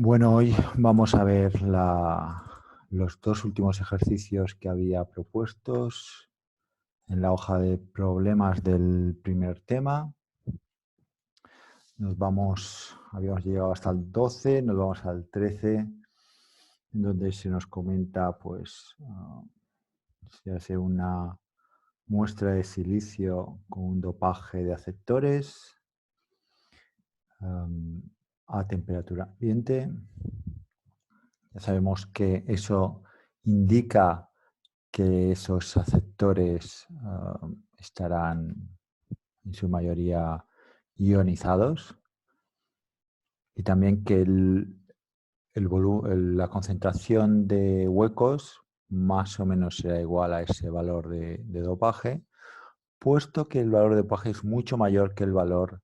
Bueno, hoy vamos a ver los dos últimos ejercicios que había propuestos en la hoja de problemas del primer tema. Habíamos llegado hasta el 12, nos vamos al 13, en donde se nos comenta, pues, se hace una muestra de silicio con un dopaje de aceptores a temperatura ambiente. Ya sabemos que eso indica que esos aceptores estarán en su mayoría ionizados y también que la concentración de huecos más o menos será igual a ese valor de dopaje, puesto que el valor de dopaje es mucho mayor que el valor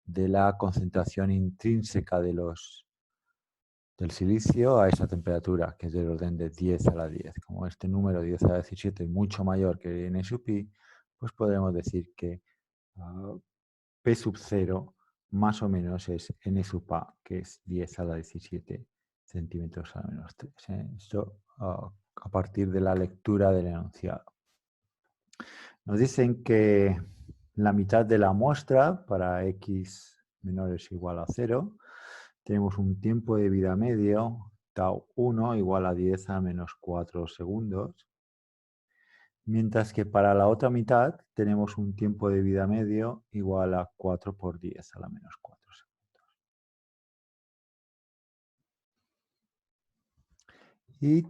de la concentración intrínseca del silicio a esa temperatura, que es del orden de 10 a la 10. Como este número 10 a la 17 es mucho mayor que n sub pi, pues podremos decir que P sub 0 más o menos es n sub a, que es 10 a la 17 centímetros a la menos 3. Esto a partir de la lectura del enunciado. Nos dicen que la mitad de la muestra para x menores o igual a 0 tenemos un tiempo de vida medio, tau 1 igual a 10 a menos 4 segundos, mientras que para la otra mitad tenemos un tiempo de vida medio igual a 4 por 10 a la menos 4 segundos. Y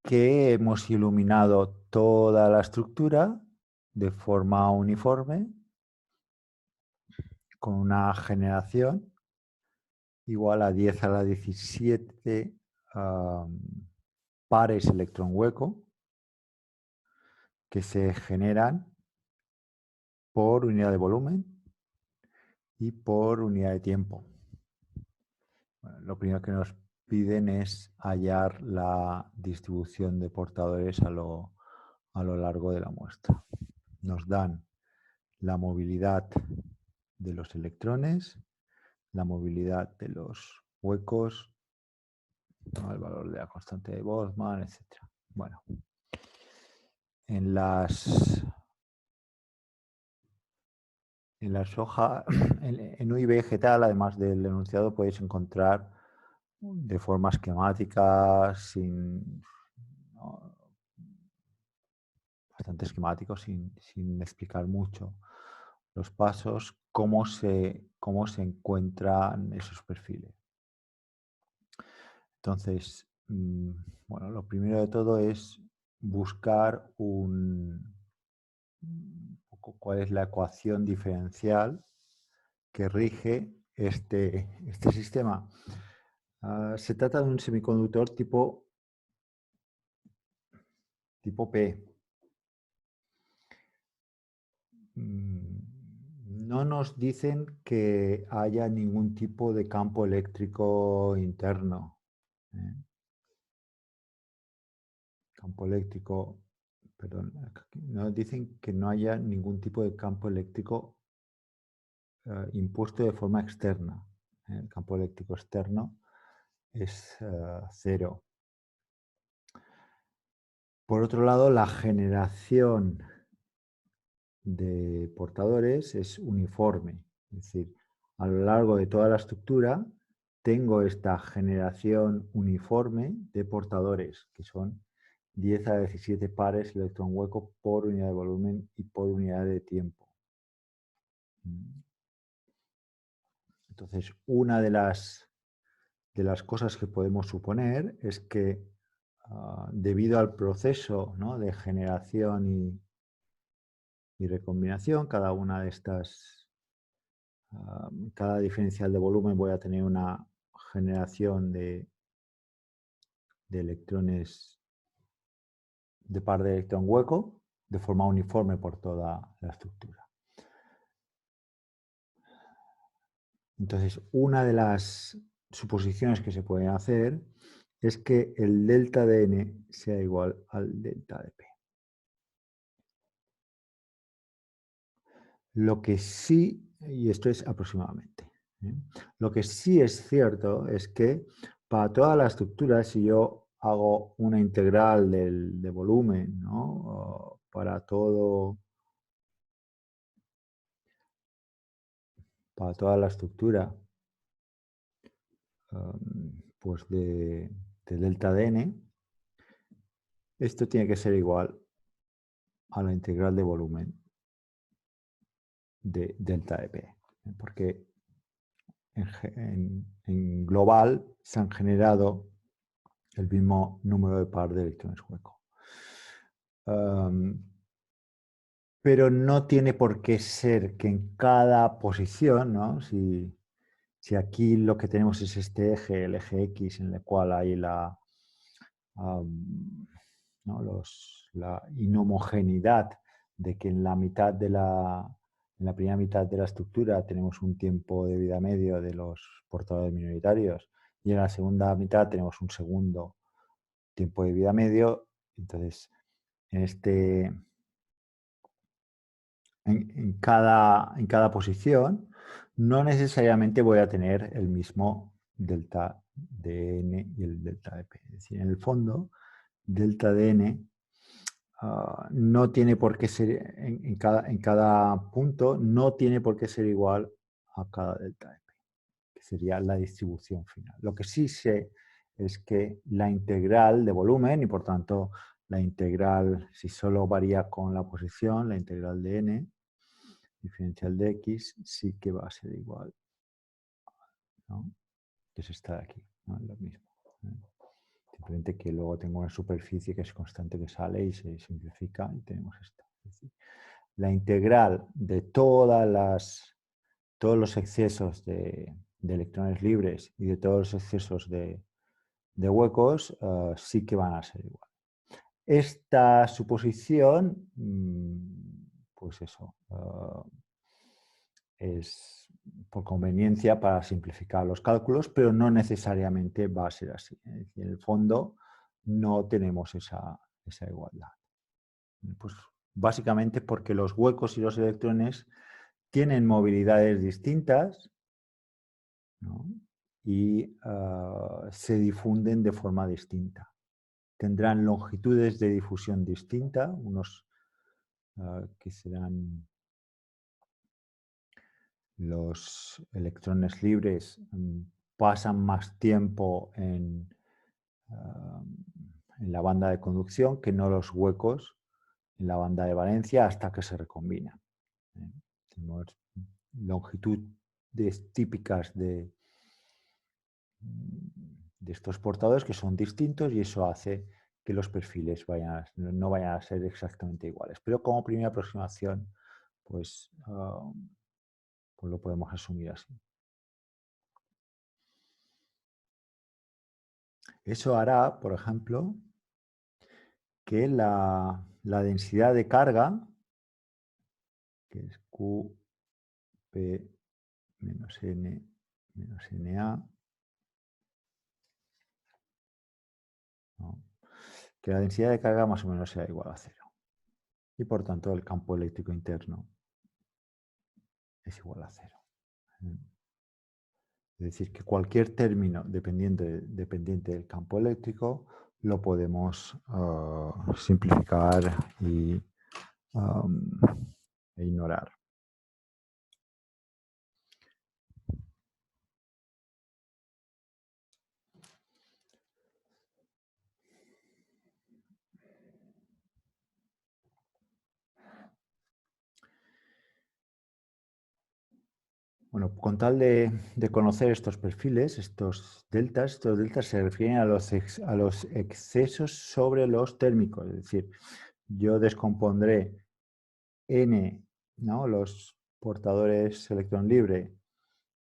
que hemos iluminado toda la estructura de forma uniforme con una generación igual a 10 a la 17 pares electrón hueco que se generan por unidad de volumen y por unidad de tiempo. Bueno, lo primero que nos piden es hallar la distribución de portadores a lo largo de la muestra. Nos dan la movilidad de los electrones, la movilidad de los huecos, ¿no? El valor de la constante de Boltzmann, etc. Bueno, en las hojas, en UI vegetal, además del enunciado, podéis encontrar de forma esquemática, bastante esquemático, sin explicar mucho los pasos, cómo se encuentran esos perfiles. Entonces, bueno, lo primero de todo es buscar un poco cuál es la ecuación diferencial que rige este sistema. Se trata de un semiconductor tipo P. No nos dicen que haya ningún tipo de campo eléctrico interno. Campo eléctrico, perdón, nos dicen que no haya ningún tipo de campo eléctrico impuesto de forma externa. El campo eléctrico externo es 0. Por otro lado, la generación de portadores es uniforme, es decir, a lo largo de toda la estructura tengo esta generación uniforme de portadores, que son 10 a 17 pares electrón hueco por unidad de volumen y por unidad de tiempo. Entonces, una de las cosas que podemos suponer es que debido al proceso, ¿no?, de generación y recombinación, cada una de estas, cada diferencial de volumen voy a tener una generación de electrones, de par de electrón hueco, de forma uniforme por toda la estructura. Entonces, una de las suposiciones que se pueden hacer es que el delta de n sea igual al delta de p. Lo que sí, y esto es aproximadamente, lo que sí es cierto es que Para toda la estructura, si yo hago una integral de volumen, ¿no? Para toda la estructura, pues de delta de n, esto tiene que ser igual a la integral de volumen de delta de p, porque en global se han generado el mismo número de par de electrones huecos. Pero no tiene por qué ser que en cada posición, ¿no? Si aquí lo que tenemos es este eje, el eje X, en el cual hay ¿no? la inhomogeneidad de que en la primera mitad de la estructura tenemos un tiempo de vida medio de los portadores minoritarios y en la segunda mitad tenemos un segundo tiempo de vida medio. Entonces, en cada posición, no necesariamente voy a tener el mismo delta de n y el delta de p. Es decir, en el fondo, delta de n no tiene por qué ser, en cada punto, no tiene por qué ser igual a cada delta de p, que sería la distribución final. Lo que sí sé es que la integral de volumen, y por tanto la integral, si solo varía con la posición, la integral de n, diferencial de x, sí que va a ser igual, ¿no? Que es esta de aquí, ¿no? Es lo mismo. Simplemente que luego tengo una superficie que es constante que sale y se simplifica y tenemos esto. Es decir, la integral de todos los excesos de electrones libres y de todos los excesos de huecos sí que van a ser igual. Esta suposición, pues eso, es por conveniencia para simplificar los cálculos, pero no necesariamente va a ser así. Es decir, en el fondo no tenemos esa igualdad. Pues básicamente porque los huecos y los electrones tienen movilidades distintas, ¿no? Y se difunden de forma distinta. Tendrán longitudes de difusión distintas, unos que serán los electrones libres, pasan más tiempo en la banda de conducción que no los huecos en la banda de valencia hasta que se recombinan. Tenemos longitudes típicas de estos portadores que son distintos y eso hace que los perfiles no vayan a ser exactamente iguales. Pero como primera aproximación, pues lo podemos asumir así. Eso hará, por ejemplo, que la densidad de carga, que es Q, P menos N menos NA, ¿no? Que la densidad de carga más o menos sea igual a 0. Y por tanto el campo eléctrico interno es igual a 0. Es decir, que cualquier término dependiente del campo eléctrico lo podemos simplificar e ignorar. Bueno, con tal de conocer estos perfiles, estos deltas se refieren a los excesos sobre los térmicos. Es decir, yo descompondré n, ¿no? Los portadores electrón libre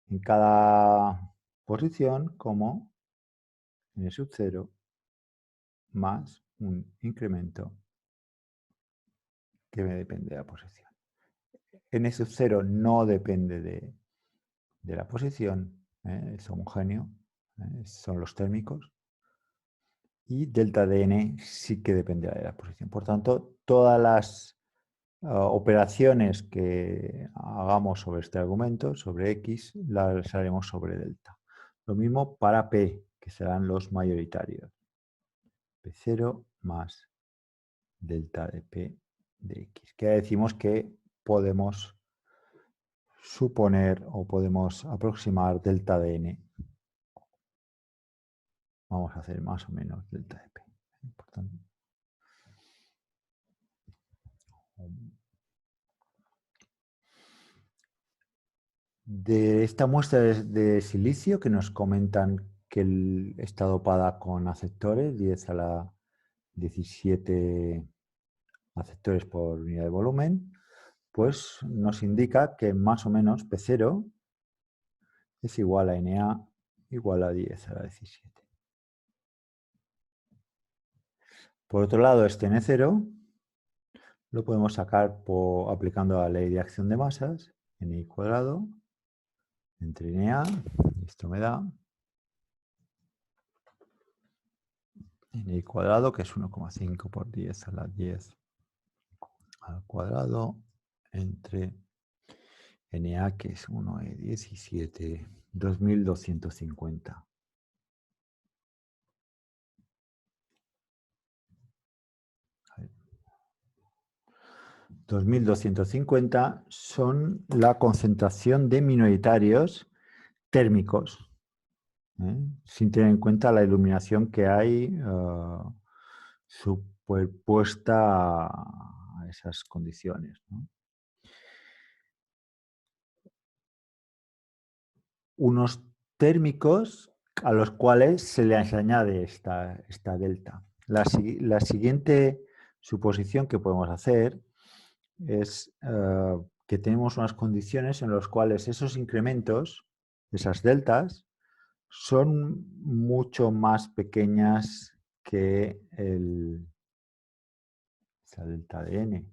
en cada posición como n sub 0 más un incremento que me depende de la posición. N sub 0 no depende de la posición, es homogéneo, son los térmicos, y delta de n sí que depende de la posición. Por tanto, todas las operaciones que hagamos sobre este argumento, sobre x, las haremos sobre delta. Lo mismo para p, que serán los mayoritarios. P0 más delta de P de X. Que decimos que podemos suponer o podemos aproximar delta de N. Vamos a hacer más o menos delta de P. Importante. De esta muestra de silicio que nos comentan que está dopada con aceptores, 10 a la 17 aceptores por unidad de volumen, pues nos indica que más o menos P0 es igual a Na igual a 10 a la 17. Por otro lado, este N0 lo podemos sacar aplicando la ley de acción de masas, Ni cuadrado, entre Na, y esto me da Ni cuadrado, que es 1,5 por 10 a la 10 al cuadrado, entre Na, que es 1,17, 2250. A ver. 2250 son la concentración de minoritarios térmicos, sin tener en cuenta la iluminación que hay superpuesta a esas condiciones, ¿no? Unos térmicos a los cuales se les añade esta delta. La siguiente suposición que podemos hacer es que tenemos unas condiciones en las cuales esos incrementos, esas deltas, son mucho más pequeñas que esa delta de N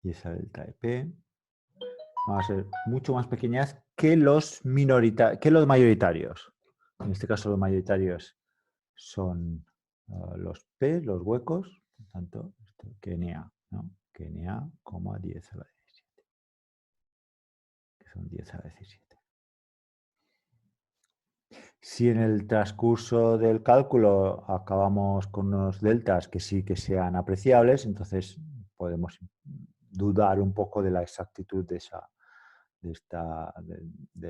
y esa delta de P. Van a ser mucho más pequeñas que los mayoritarios. En este caso los mayoritarios son los P, los huecos, por tanto, que Na, ¿no? Que Na, 10 a la 17. Que son 10 a la 17. Si en el transcurso del cálculo acabamos con unos deltas que sí que sean apreciables, entonces podemos dudar un poco de la exactitud de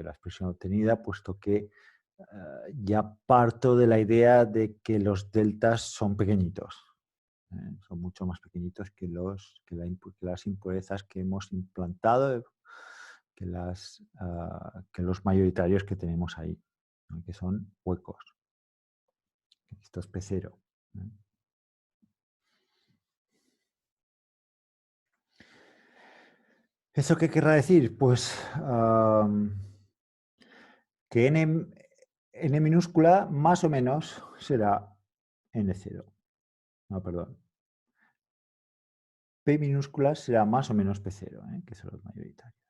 la expresión obtenida, puesto que ya parto de la idea de que los deltas son pequeñitos. Son mucho más pequeñitos que las impurezas que hemos implantado, que los mayoritarios que tenemos ahí, ¿no? Que son huecos. Esto es P0. ¿Eso qué querrá decir? Pues que n minúscula más o menos será N0. No, perdón. P minúscula será más o menos P0, que son los mayoritarios.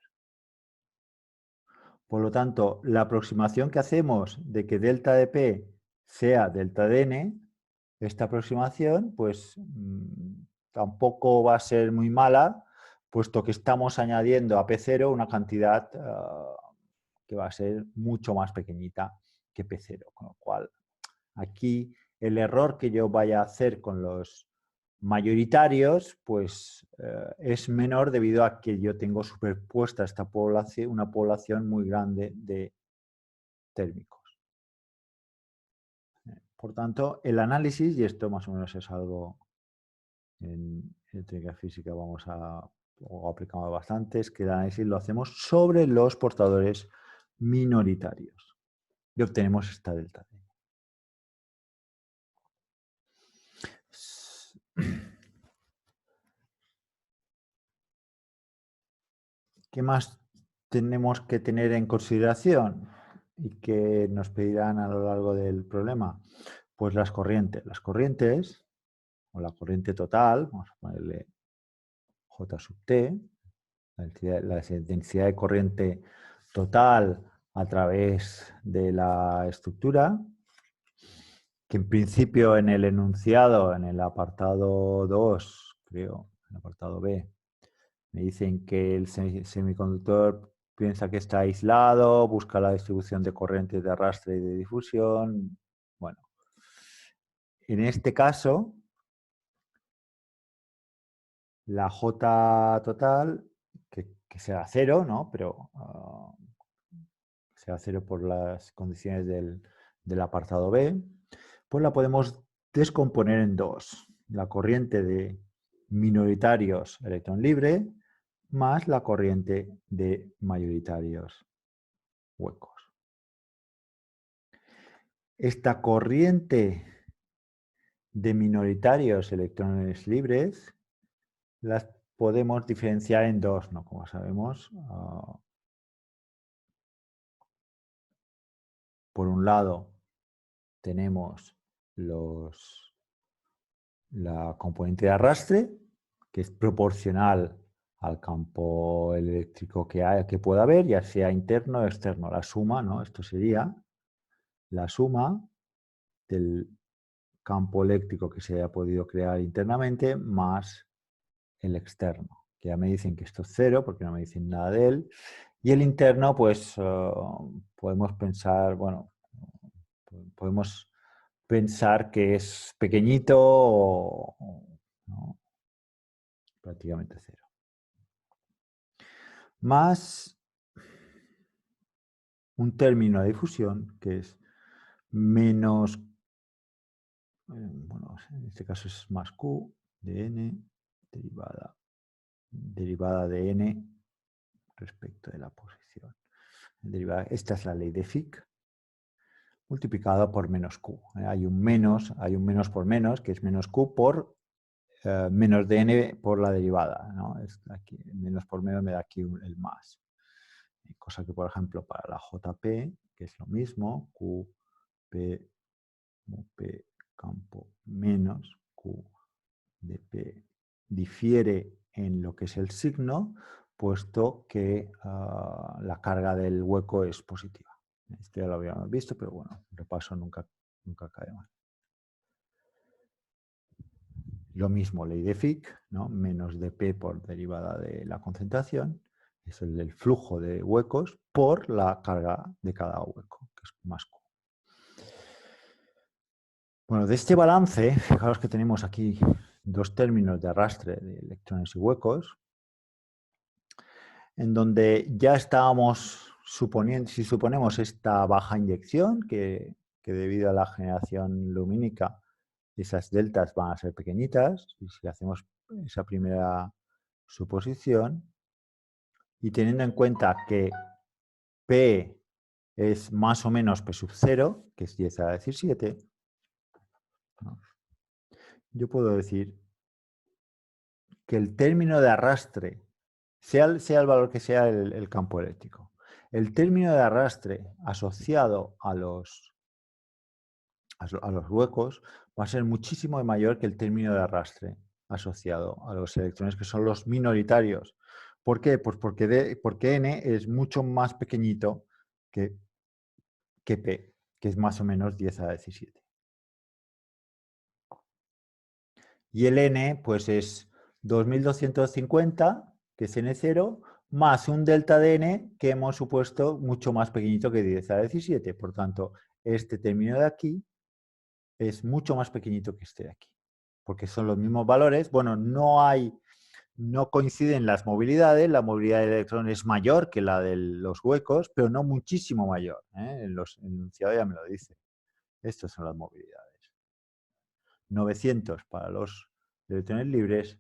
Por lo tanto, la aproximación que hacemos de que delta de P sea delta de N, esta aproximación pues tampoco va a ser muy mala, puesto que estamos añadiendo a P0 una cantidad que va a ser mucho más pequeñita que P0, con lo cual aquí el error que yo vaya a hacer con los mayoritarios pues es menor debido a que yo tengo superpuesta esta población, una población muy grande de térmicos. Por tanto, el análisis, y esto más o menos es algo en electrónica física o aplicamos bastante, es que el análisis lo hacemos sobre los portadores minoritarios y obtenemos esta delta. ¿Qué más tenemos que tener en consideración y que nos pedirán a lo largo del problema? Pues las corrientes. Las corrientes, o la corriente total, vamos a ponerle J sub T, la densidad de corriente total a través de la estructura, que en principio en el enunciado, en el apartado 2, creo, en el apartado B, me dicen que el semiconductor piensa que está aislado, busca la distribución de corrientes de arrastre y de difusión. Bueno, en este caso, la J total, que sea cero, ¿no? Pero sea cero por las condiciones del apartado B, pues la podemos descomponer en dos. La corriente de minoritarios electrón libre más la corriente de mayoritarios huecos. Esta corriente de minoritarios electrones libres las podemos diferenciar en dos, ¿no? Como sabemos, por un lado tenemos la componente de arrastre, que es proporcional al campo eléctrico que pueda haber, ya sea interno o externo. La suma, ¿no? Esto sería la suma del campo eléctrico que se haya podido crear internamente más el externo, que ya me dicen que esto es cero porque no me dicen nada de él. Y el interno, pues podemos pensar, bueno, podemos pensar que es pequeñito o ¿no? Prácticamente cero. Más un término de difusión que es menos, bueno, en este caso es más Q de N derivada de N respecto de la posición. Esta es la ley de Fick multiplicado por menos Q. Hay un menos por menos, que es menos Q por menos de N por la derivada, ¿no? Aquí, menos por menos me da aquí el más. Cosa que, por ejemplo, para la JP, que es lo mismo, QP P campo menos Q de P difiere en lo que es el signo, puesto que la carga del hueco es positiva. Esto ya lo habíamos visto, pero bueno, repaso nunca cae mal. Lo mismo, ley de Fick, ¿no? Menos de P por derivada de la concentración, es el flujo de huecos por la carga de cada hueco, que es más Q. Bueno, de este balance, fijaos que tenemos aquí dos términos de arrastre de electrones y huecos, en donde ya estábamos suponiendo, si suponemos esta baja inyección, que debido a la generación lumínica esas deltas van a ser pequeñitas, y si hacemos esa primera suposición, y teniendo en cuenta que P es más o menos P sub 0, que es 10 a la 17, ¿no? Yo puedo decir que el término de arrastre, sea el valor que sea el campo eléctrico, el término de arrastre asociado a los huecos va a ser muchísimo mayor que el término de arrastre asociado a los electrones, que son los minoritarios. ¿Por qué? Pues porque N es mucho más pequeñito que P, que es más o menos 10 a la 17. Y el N, pues es 2250, que es N0, más un delta de N que hemos supuesto mucho más pequeñito que 10 a la 17. Por tanto, este término de aquí es mucho más pequeñito que este de aquí, porque son los mismos valores. Bueno, no coinciden las movilidades, la movilidad del electrón es mayor que la de los huecos, pero no muchísimo mayor, ¿eh? El enunciado ya me lo dice. Estas son las movilidades. 900 para los electrones libres,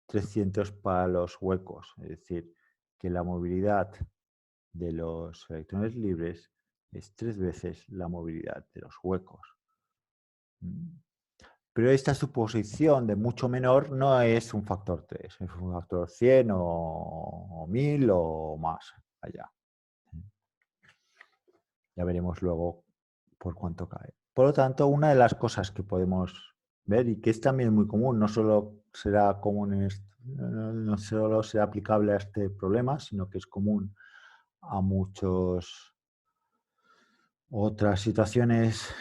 300 para los huecos. Es decir, que la movilidad de los electrones libres es 3 veces la movilidad de los huecos. Pero esta suposición de mucho menor no es un factor 3, es un factor 100 o 1000 o más allá. Ya veremos luego por cuánto cae. Por lo tanto, una de las cosas que podemos ver y que es también muy común, no solo será común no solo será aplicable a este problema, sino que es común a muchas otras situaciones,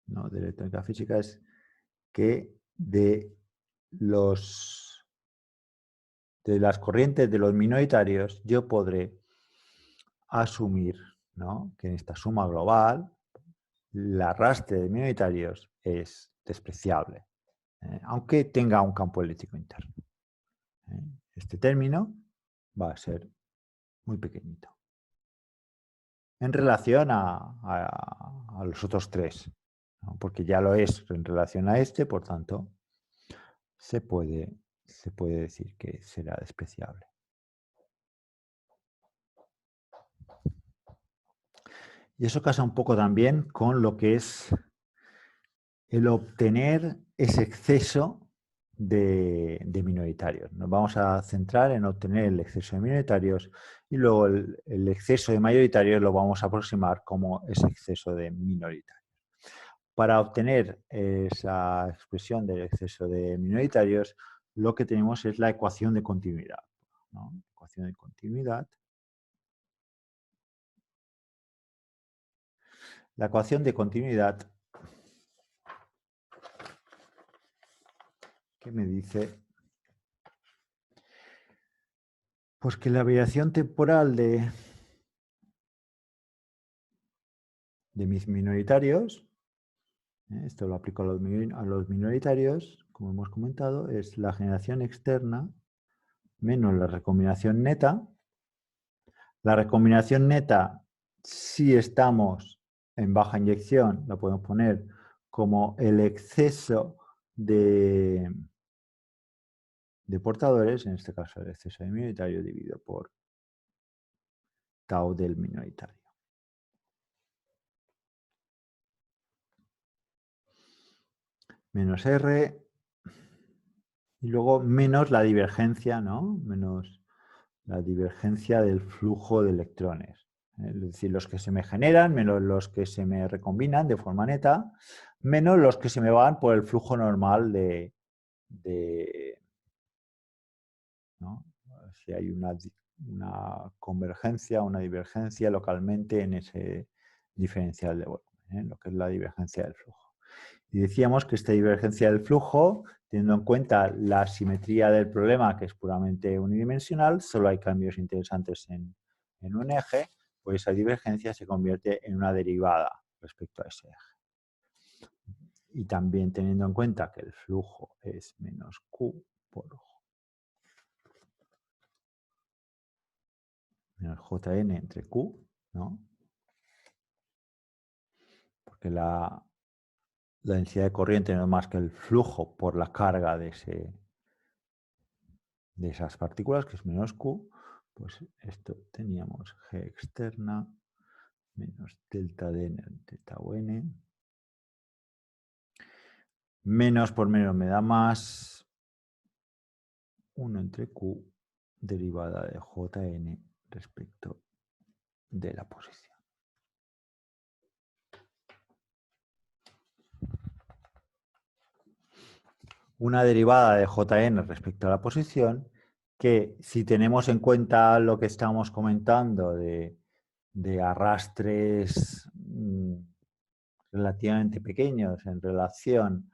¿no?, de electrónica física, es que de de las corrientes de los minoritarios, yo podré asumir, ¿no?, que en esta suma global el arrastre de minoritarios es despreciable, aunque tenga un campo eléctrico interno. Este término va a ser muy pequeñito en relación a los otros tres, ¿no?, porque ya lo es en relación a este, por tanto, se puede decir que será despreciable. Y eso casa un poco también con lo que es el obtener ese exceso de minoritarios. Nos vamos a centrar en obtener el exceso de minoritarios y luego el exceso de mayoritarios lo vamos a aproximar como ese exceso de minoritarios. Para obtener esa expresión del exceso de minoritarios, lo que tenemos es la ecuación de continuidad, ¿no? Ecuación de continuidad. La ecuación de continuidad que me dice pues que la variación temporal de mis minoritarios, esto lo aplico a los minoritarios, como hemos comentado, es la generación externa menos la recombinación neta. La recombinación neta, si estamos en baja inyección, la podemos poner como el exceso de portadores, en este caso el exceso de minoritario dividido por tau del minoritario. Menos R y luego menos la divergencia, ¿no? Menos la divergencia del flujo de electrones. Es decir, los que se me generan menos los que se me recombinan de forma neta, menos los que se me van por el flujo normal ¿no? Si hay una convergencia, una divergencia localmente en ese diferencial de volumen, lo que es la divergencia del flujo. Y decíamos que esta divergencia del flujo, teniendo en cuenta la simetría del problema, que es puramente unidimensional, solo hay cambios interesantes en un eje, pues esa divergencia se convierte en una derivada respecto a ese eje. Y también teniendo en cuenta que el flujo es menos Q por menos Jn entre Q, ¿no? Porque la densidad de corriente no es más que el flujo por la carga de esas partículas, que es menos Q, pues esto teníamos G externa menos delta D en teta n. Menos por menos me da más 1 entre Q derivada de Jn respecto de la posición. Una derivada de Jn respecto a la posición que, si tenemos en cuenta lo que estamos comentando de arrastres relativamente pequeños en relación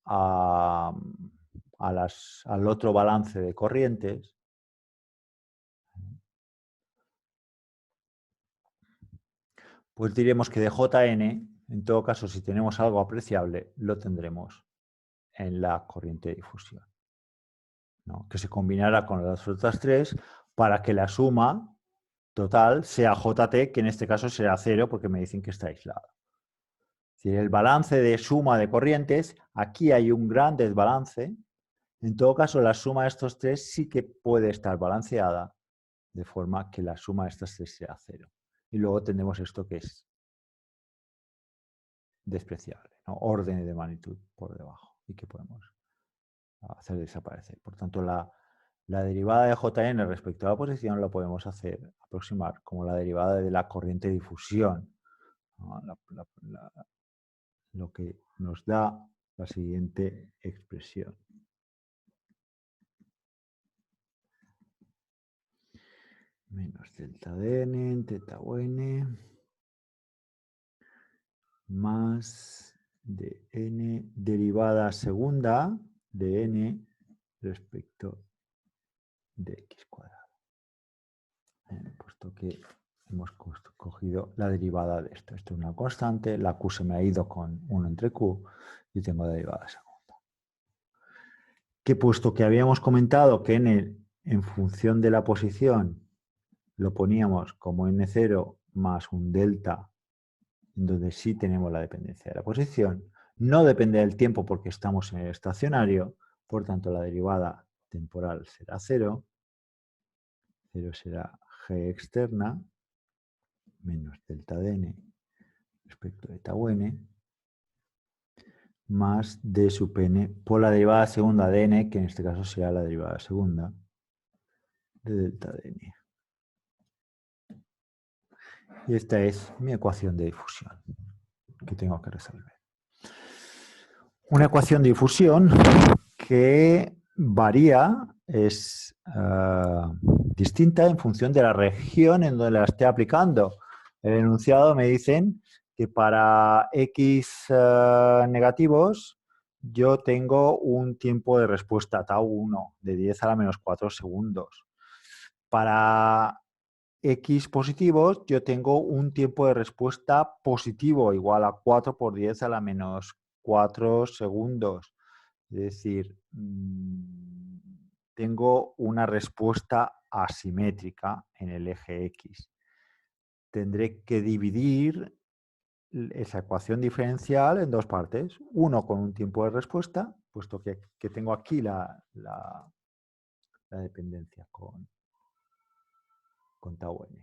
al otro balance de corrientes, pues diremos que de Jn, en todo caso, si tenemos algo apreciable, lo tendremos en la corriente de difusión, ¿no?, que se combinará con las otras tres para que la suma total sea Jt, que en este caso será 0 porque me dicen que está aislado. Es decir, el balance de suma de corrientes, aquí hay un gran desbalance. En todo caso, la suma de estos tres sí que puede estar balanceada de forma que la suma de estas tres sea 0. Y luego tenemos esto que es despreciable, ¿no?, orden de magnitud por debajo y que podemos hacer desaparecer. Por tanto, la derivada de Jn respecto a la posición la podemos aproximar como la derivada de la corriente de difusión, ¿no?, lo que nos da la siguiente expresión. Menos delta Dn en teta n más de n derivada segunda de n respecto de x cuadrado. Puesto que hemos cogido la derivada de esto. Esto es una constante, la q se me ha ido con 1 entre q y tengo la derivada segunda. Que puesto que habíamos comentado que en función de la posición lo poníamos como n0 más un delta, en donde sí tenemos la dependencia de la posición, no depende del tiempo porque estamos en el estacionario, por tanto la derivada temporal será 0, 0 será g externa menos delta de n respecto de tau n más d sub n por la derivada segunda de n, que en este caso será la derivada segunda de delta de n. Y esta es mi ecuación de difusión que tengo que resolver. Una ecuación de difusión que varía, es distinta en función de la región en donde la esté aplicando. El enunciado me dicen que para x negativos yo tengo un tiempo de respuesta tau 1 de 10 a la menos 4 segundos. Para x positivos yo tengo un tiempo de respuesta positivo igual a 4 por 10 a la menos 4 segundos. Es decir, tengo una respuesta asimétrica en el eje X. Tendré que dividir esa ecuación diferencial en dos partes. Uno con un tiempo de respuesta, puesto que tengo aquí la dependencia con tau n,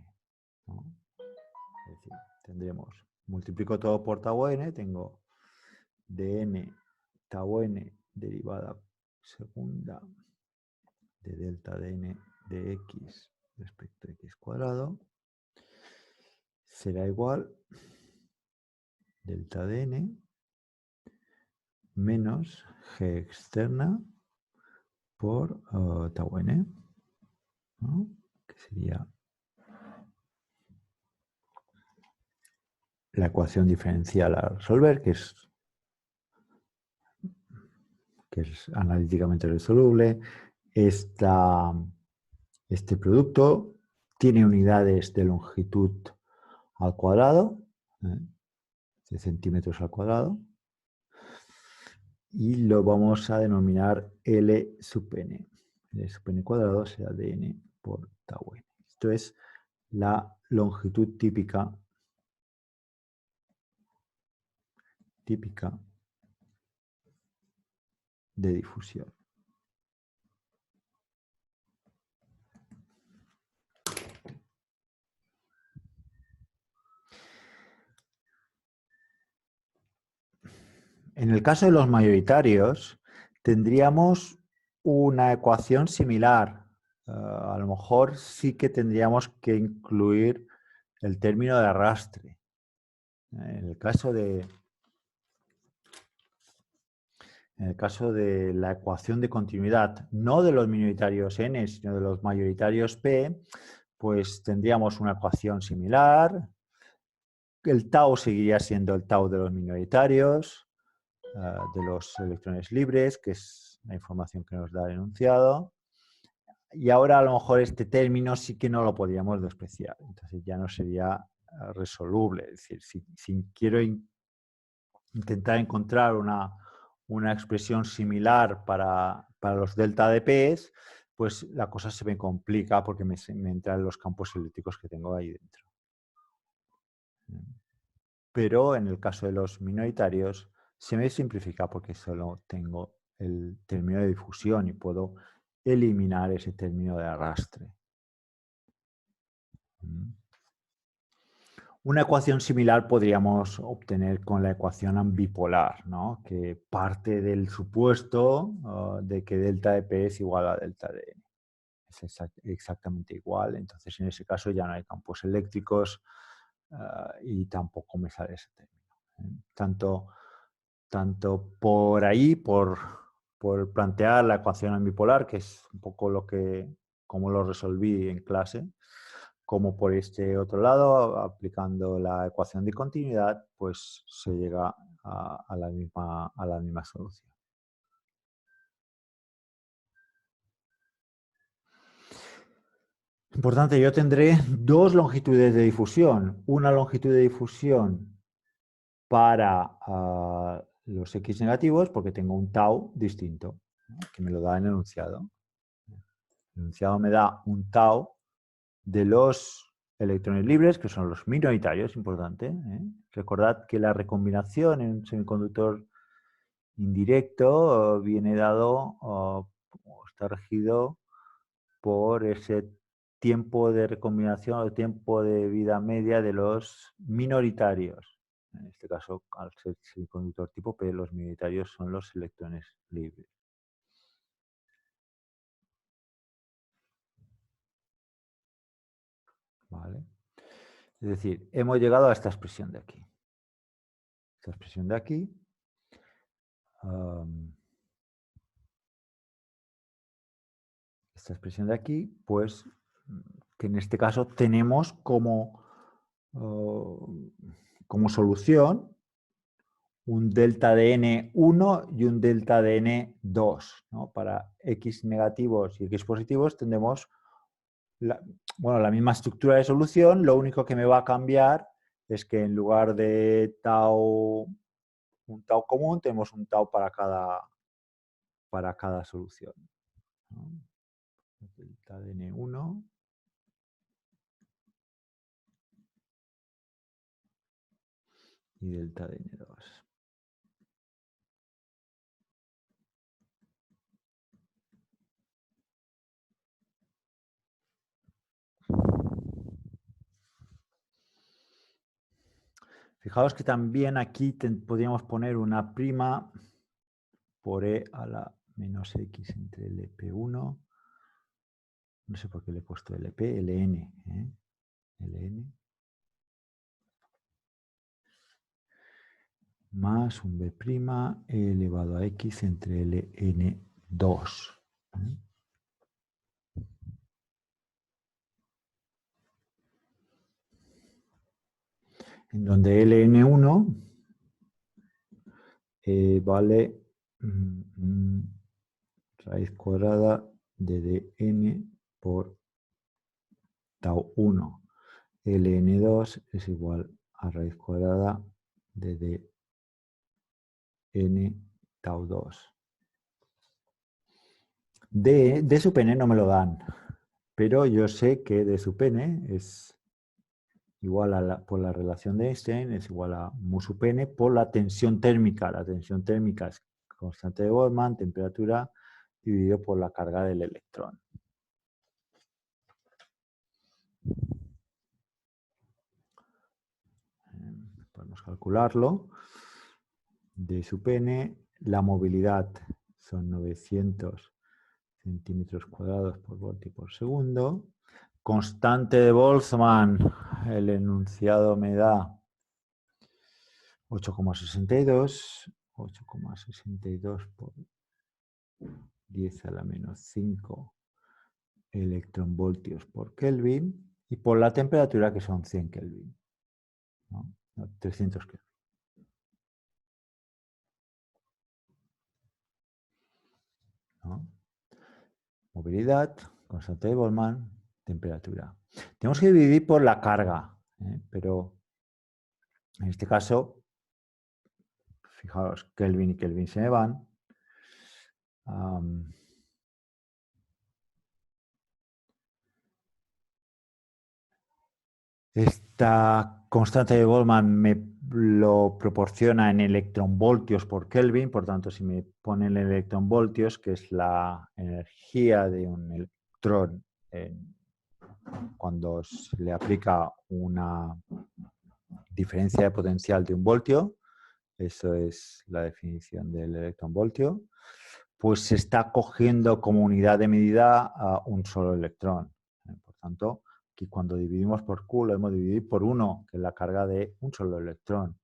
¿no? Es decir, tendremos, multiplico todo por tau n, tengo dn tau n derivada segunda de delta de n de x respecto a x cuadrado será igual delta de n menos g externa por tau n, ¿no? Que sería la ecuación diferencial a resolver, que es analíticamente resoluble. Este producto tiene unidades de longitud al cuadrado, de centímetros al cuadrado, y lo vamos a denominar L sub n. L sub n cuadrado será dn por tau n. Esto es la longitud típica de difusión. En el caso de los mayoritarios, tendríamos una ecuación similar. A lo mejor sí que tendríamos que incluir el término de arrastre. En el caso de la ecuación de continuidad, no de los minoritarios n, sino de los mayoritarios p, pues tendríamos una ecuación similar. El tau seguiría siendo el tau de los minoritarios, de los electrones libres, que es la información que nos da el enunciado. Y ahora a lo mejor este término sí que no lo podríamos despreciar, entonces ya no sería resoluble. Es decir, si quiero intentar encontrar una expresión similar para los delta de P's, pues la cosa se me complica porque me entran los campos eléctricos que tengo ahí dentro. Pero en el caso de los minoritarios se me simplifica porque solo tengo el término de difusión y puedo eliminar ese término de arrastre. Una ecuación similar podríamos obtener con la ecuación ambipolar, ¿no? Que parte del supuesto de que delta de P es igual a delta de N. Es exactamente igual, entonces en ese caso ya no hay campos eléctricos y tampoco me sale ese término. Tanto por ahí, por plantear la ecuación ambipolar, que es un poco como lo resolví en clase, como por este otro lado, aplicando la ecuación de continuidad, pues se llega a la misma solución. Importante, yo tendré dos longitudes de difusión. Una longitud de difusión para los X negativos, porque tengo un tau distinto, ¿no? Que me lo da en el enunciado. El enunciado me da un tau de los electrones libres, que son los minoritarios, importante. Recordad que la recombinación en un semiconductor indirecto viene dado, está regido por ese tiempo de recombinación o tiempo de vida media de los minoritarios. En este caso, al ser semiconductor tipo P, los minoritarios son los electrones libres. ¿Vale? Es decir, hemos llegado a esta expresión de aquí. Esta expresión de aquí. Esta expresión de aquí, pues, que en este caso tenemos como solución un delta de N1 y un delta de N2. ¿No? Para X negativos y X positivos tendremos la misma estructura de solución, lo único que me va a cambiar es que en lugar de un tau común, tenemos un tau para cada solución. ¿No? Delta de N1 y delta de N2. Fijaos que también aquí podríamos poner una prima por E a la menos X entre LP1. No sé por qué le he puesto LP, LN. LN. Más un B' E elevado a X entre LN2. En donde LN1 vale raíz cuadrada de dn por tau 1. Ln2 es igual a raíz cuadrada de dn tau 2. D sub n no me lo dan, pero yo sé que D sub n es igual a por la relación de Einstein, es igual a mu sub n por la tensión térmica. La tensión térmica es constante de Boltzmann, temperatura, dividido por la carga del electrón. Podemos calcularlo. D sub n, la movilidad son 900 centímetros cuadrados por voltio por segundo. Constante de Boltzmann, el enunciado me da 8,62. 8,62 por 10 a la menos 5 electronvoltios por Kelvin. Y por la temperatura, que son 100 Kelvin. ¿No? 300 Kelvin. ¿No? Movilidad, constante de Boltzmann, temperatura. Tenemos que dividir por la carga, pero en este caso, fijaos, Kelvin y Kelvin se me van. Esta constante de Boltzmann me lo proporciona en electronvoltios por Kelvin, por tanto, si me ponen electronvoltios, que es la energía de un electrón cuando se le aplica una diferencia de potencial de un voltio, eso es la definición del electronvoltio, pues se está cogiendo como unidad de medida a un solo electrón. Por tanto, aquí cuando dividimos por Q lo hemos dividido por 1, que es la carga de un solo electrón.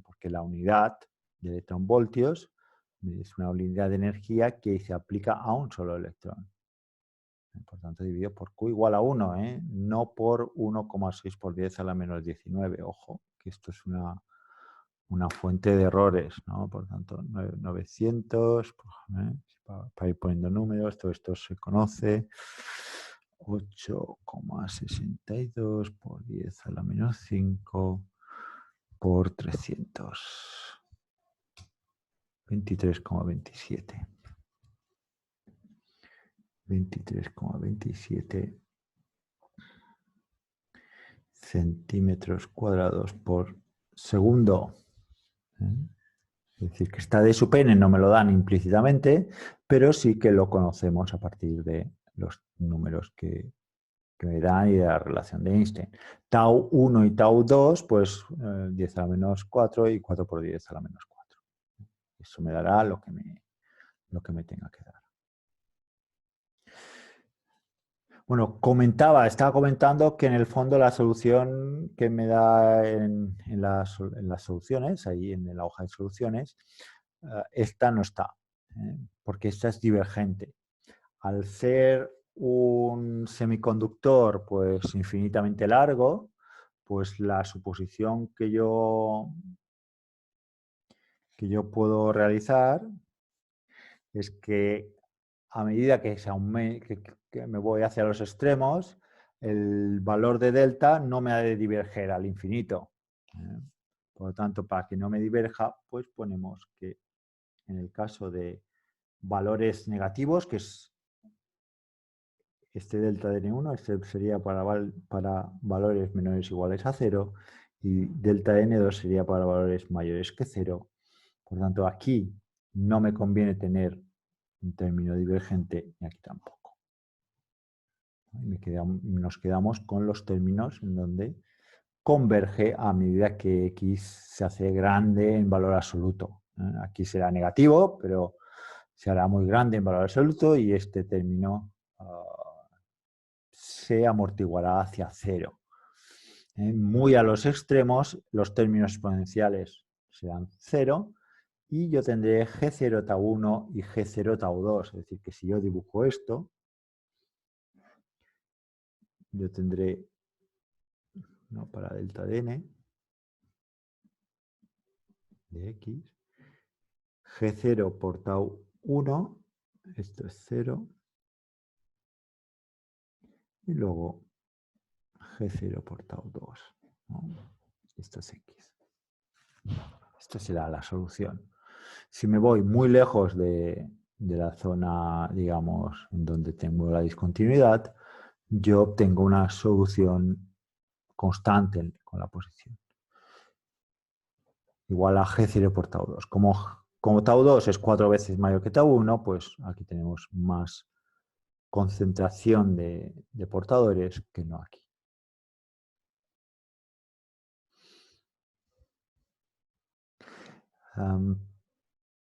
Porque la unidad de electronvoltios es una unidad de energía que se aplica a un solo electrón. Por tanto, dividido por Q igual a 1, no por 1,6 por 10 a la menos 19. Ojo, que esto es una fuente de errores, ¿no? Por tanto, 900, para ir poniendo números, todo esto se conoce. 8,62 por 10 a la menos 5 por 300. 23,27. 23,27 centímetros cuadrados por segundo. Es decir, que está de su pene no me lo dan implícitamente, pero sí que lo conocemos a partir de los números que me dan y de la relación de Einstein. Tau 1 y tau 2, pues 10 a la menos 4 y 4 por 10 a la menos 4. Eso me dará lo que me tenga que dar. Bueno, estaba comentando que en el fondo la solución que me da en las soluciones, ahí en la hoja de soluciones, esta no está, porque esta es divergente. Al ser un semiconductor pues infinitamente largo, pues la suposición que yo puedo realizar es que a medida que me voy hacia los extremos, el valor de delta no me ha de diverger al infinito. Por lo tanto, para que no me diverja, pues ponemos que en el caso de valores negativos, que es este delta de n1, este sería para valores menores o iguales a 0, y delta de n2 sería para valores mayores que 0. Por lo tanto, aquí no me conviene tener un término divergente y aquí tampoco. Nos quedamos con los términos en donde converge a medida que x se hace grande en valor absoluto. Aquí será negativo, pero se hará muy grande en valor absoluto y este término se amortiguará hacia 0. Muy a los extremos, los términos exponenciales serán 0 y yo tendré G0 tau 1 y G0 tau 2. Es decir, que si yo dibujo esto, yo tendré, ¿no?, para delta de n de x, G0 por tau 1, esto es 0, y luego G0 por tau 2, ¿no? Esto es x. Esta será la solución. Si me voy muy lejos de la zona, digamos, en donde tengo la discontinuidad, yo obtengo una solución constante con la posición. Igual a G0 por tau 2. Como tau 2 es 4 veces mayor que tau 1, pues aquí tenemos más concentración de portadores que no aquí.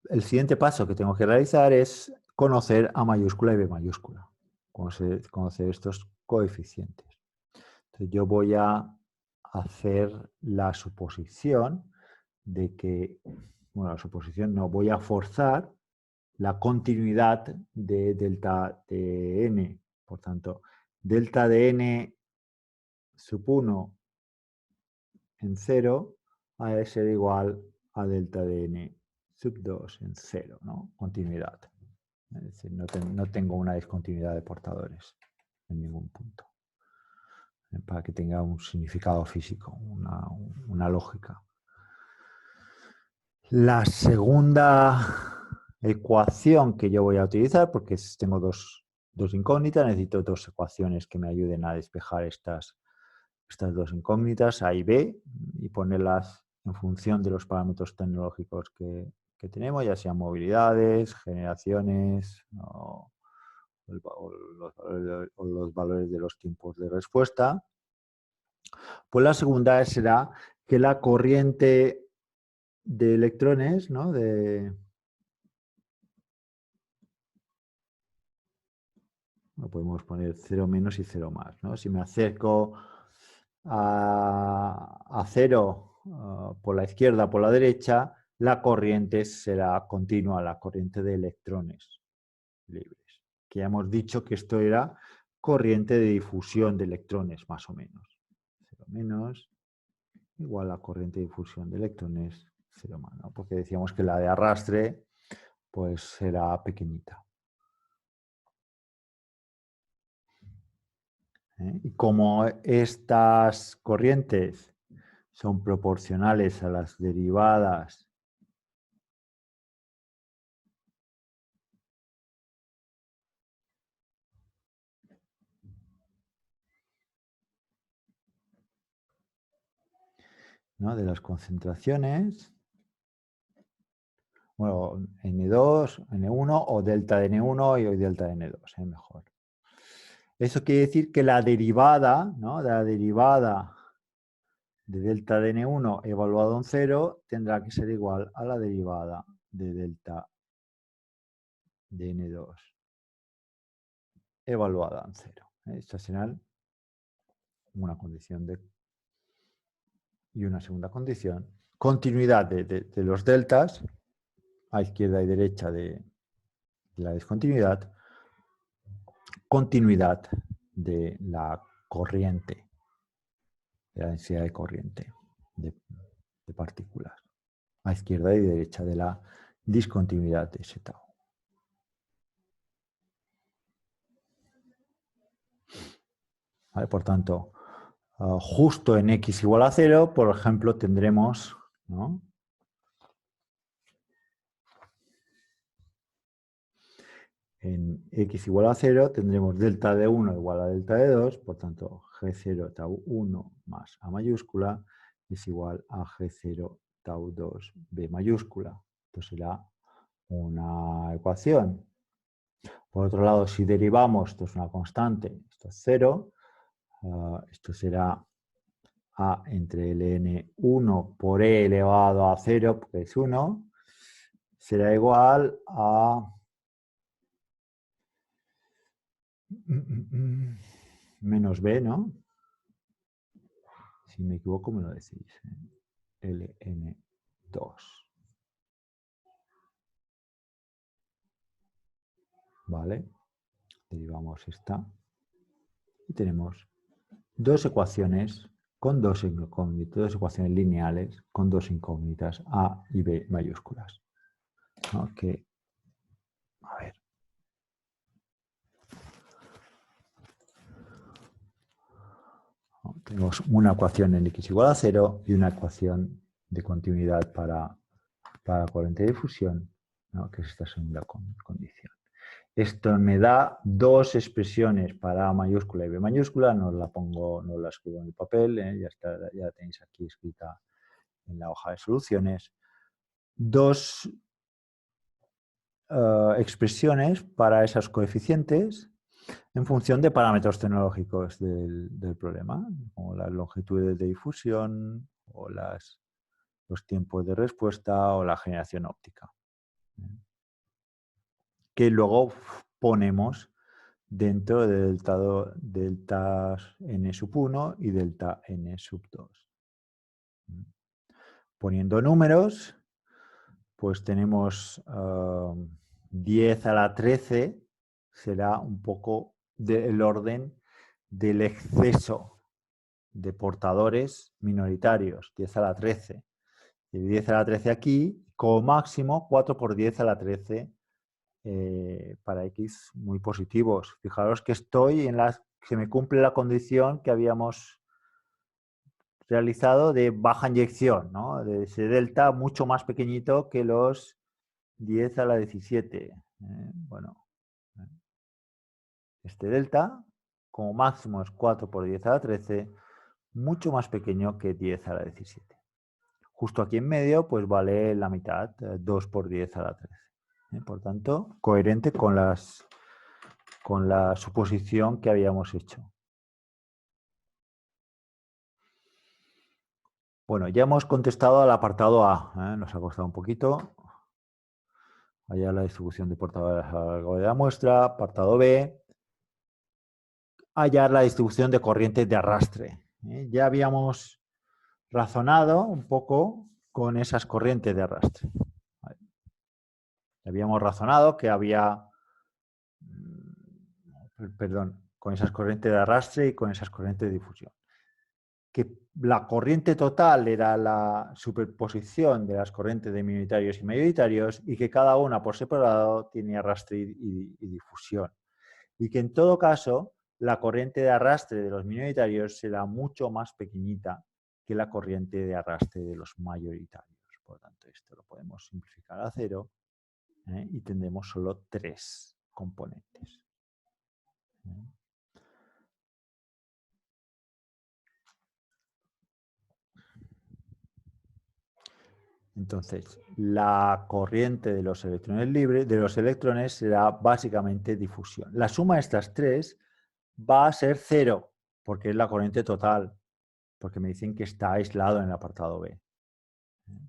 El siguiente paso que tengo que realizar es conocer A mayúscula y B mayúscula, conocer estos coeficientes. Entonces yo voy a hacer la suposición de que, bueno, la suposición no, voy a forzar la continuidad de delta de n. Por tanto, delta de n sub 1 en 0 ha de ser igual a delta de n sub 2 en 0, ¿no? Continuidad. Es decir, no tengo una discontinuidad de portadores en ningún punto. Para que tenga un significado físico, una lógica. La segunda ecuación que yo voy a utilizar, porque tengo dos incógnitas, necesito dos ecuaciones que me ayuden a despejar estas dos incógnitas, A y B, y ponerlas en función de los parámetros tecnológicos que tenemos, ya sean movilidades, generaciones o los valores de los tiempos de respuesta. Pues la segunda será que la corriente de electrones, ¿no?, no podemos poner 0 menos y 0 más, ¿no? Si me acerco a 0 por la izquierda, por la derecha, la corriente será continua, la corriente de electrones libres. Que ya hemos dicho que esto era corriente de difusión de electrones, más o menos. 0 menos igual a corriente de difusión de electrones 0 más, ¿no? Porque decíamos que la de arrastre pues será pequeñita. Y como estas corrientes son proporcionales a las derivadas ¿no? de las concentraciones, bueno, N2, N1 o delta de N1 y hoy delta de N2, mejor. Eso quiere decir que la derivada, ¿no? de la derivada de delta de N1 evaluado en 0 tendrá que ser igual a la derivada de delta de N2 evaluada en 0. Esta será una condición y una segunda condición. Continuidad de los deltas a izquierda y derecha de la discontinuidad. Continuidad de la corriente, de la densidad de corriente de partículas a izquierda y derecha de la discontinuidad de ese tau. ¿Vale? Por tanto, justo en x igual a 0, por ejemplo, tendremos, ¿no? En x igual a 0 tendremos delta de 1 igual a delta de 2, por tanto G0 tau 1 más A mayúscula es igual a G0 tau 2 B mayúscula. Esto será una ecuación. Por otro lado, si derivamos, esto es una constante, esto es 0, esto será A entre ln1 por E elevado a 0, porque es 1, será igual a menos B, ¿no? Si me equivoco me lo decís. ln2. ¿Vale? Derivamos esta. Y tenemos dos ecuaciones con dos incógnitas, dos ecuaciones lineales con dos incógnitas A y B mayúsculas. ¿No? Que, a ver. Tenemos una ecuación en x igual a 0 y una ecuación de continuidad para corriente de difusión, ¿no? Que es esta segunda condición. Esto me da dos expresiones para A mayúscula y B mayúscula, no la escribo en el papel, ya la tenéis aquí escrita en la hoja de soluciones. Dos expresiones para esas coeficientes en función de parámetros tecnológicos del problema, como las longitudes de difusión o los tiempos de respuesta o la generación óptica, que luego ponemos dentro de delta n sub 1 y delta n sub 2. Poniendo números, pues tenemos 10 a la 13, será un poco del orden del exceso de portadores minoritarios, 10 a la 13. Y 10 a la 13 aquí, como máximo 4 por 10 a la 13 para X muy positivos. Fijaros que estoy en las que me cumple la condición que habíamos realizado de baja inyección, ¿no? De ese delta mucho más pequeñito que los 10 a la 17. Bueno, este delta como máximo es 4 por 10 a la 13, mucho más pequeño que 10 a la 17. Justo aquí en medio, pues vale la mitad, 2 por 10 a la 13. Por tanto, coherente con la suposición que habíamos hecho. Bueno, ya hemos contestado al apartado A. Nos ha costado un poquito. Allá la distribución de portadores a lo largo de la muestra. Apartado B. Hallar la distribución de corrientes de arrastre. Ya habíamos razonado un poco con esas corrientes de arrastre. Habíamos razonado que había, perdón, con esas corrientes de arrastre y con esas corrientes de difusión. Que la corriente total era la superposición de las corrientes de minoritarios y mayoritarios y que cada una por separado tiene arrastre y difusión. Y que en todo caso la corriente de arrastre de los minoritarios será mucho más pequeñita que la corriente de arrastre de los mayoritarios. Por lo tanto, esto lo podemos simplificar a 0 y tendremos solo 3 componentes. Entonces, la corriente de los electrones libres, de los electrones, será básicamente difusión. La suma de estas 3 va a ser 0, porque es la corriente total, porque me dicen que está aislado en el apartado B.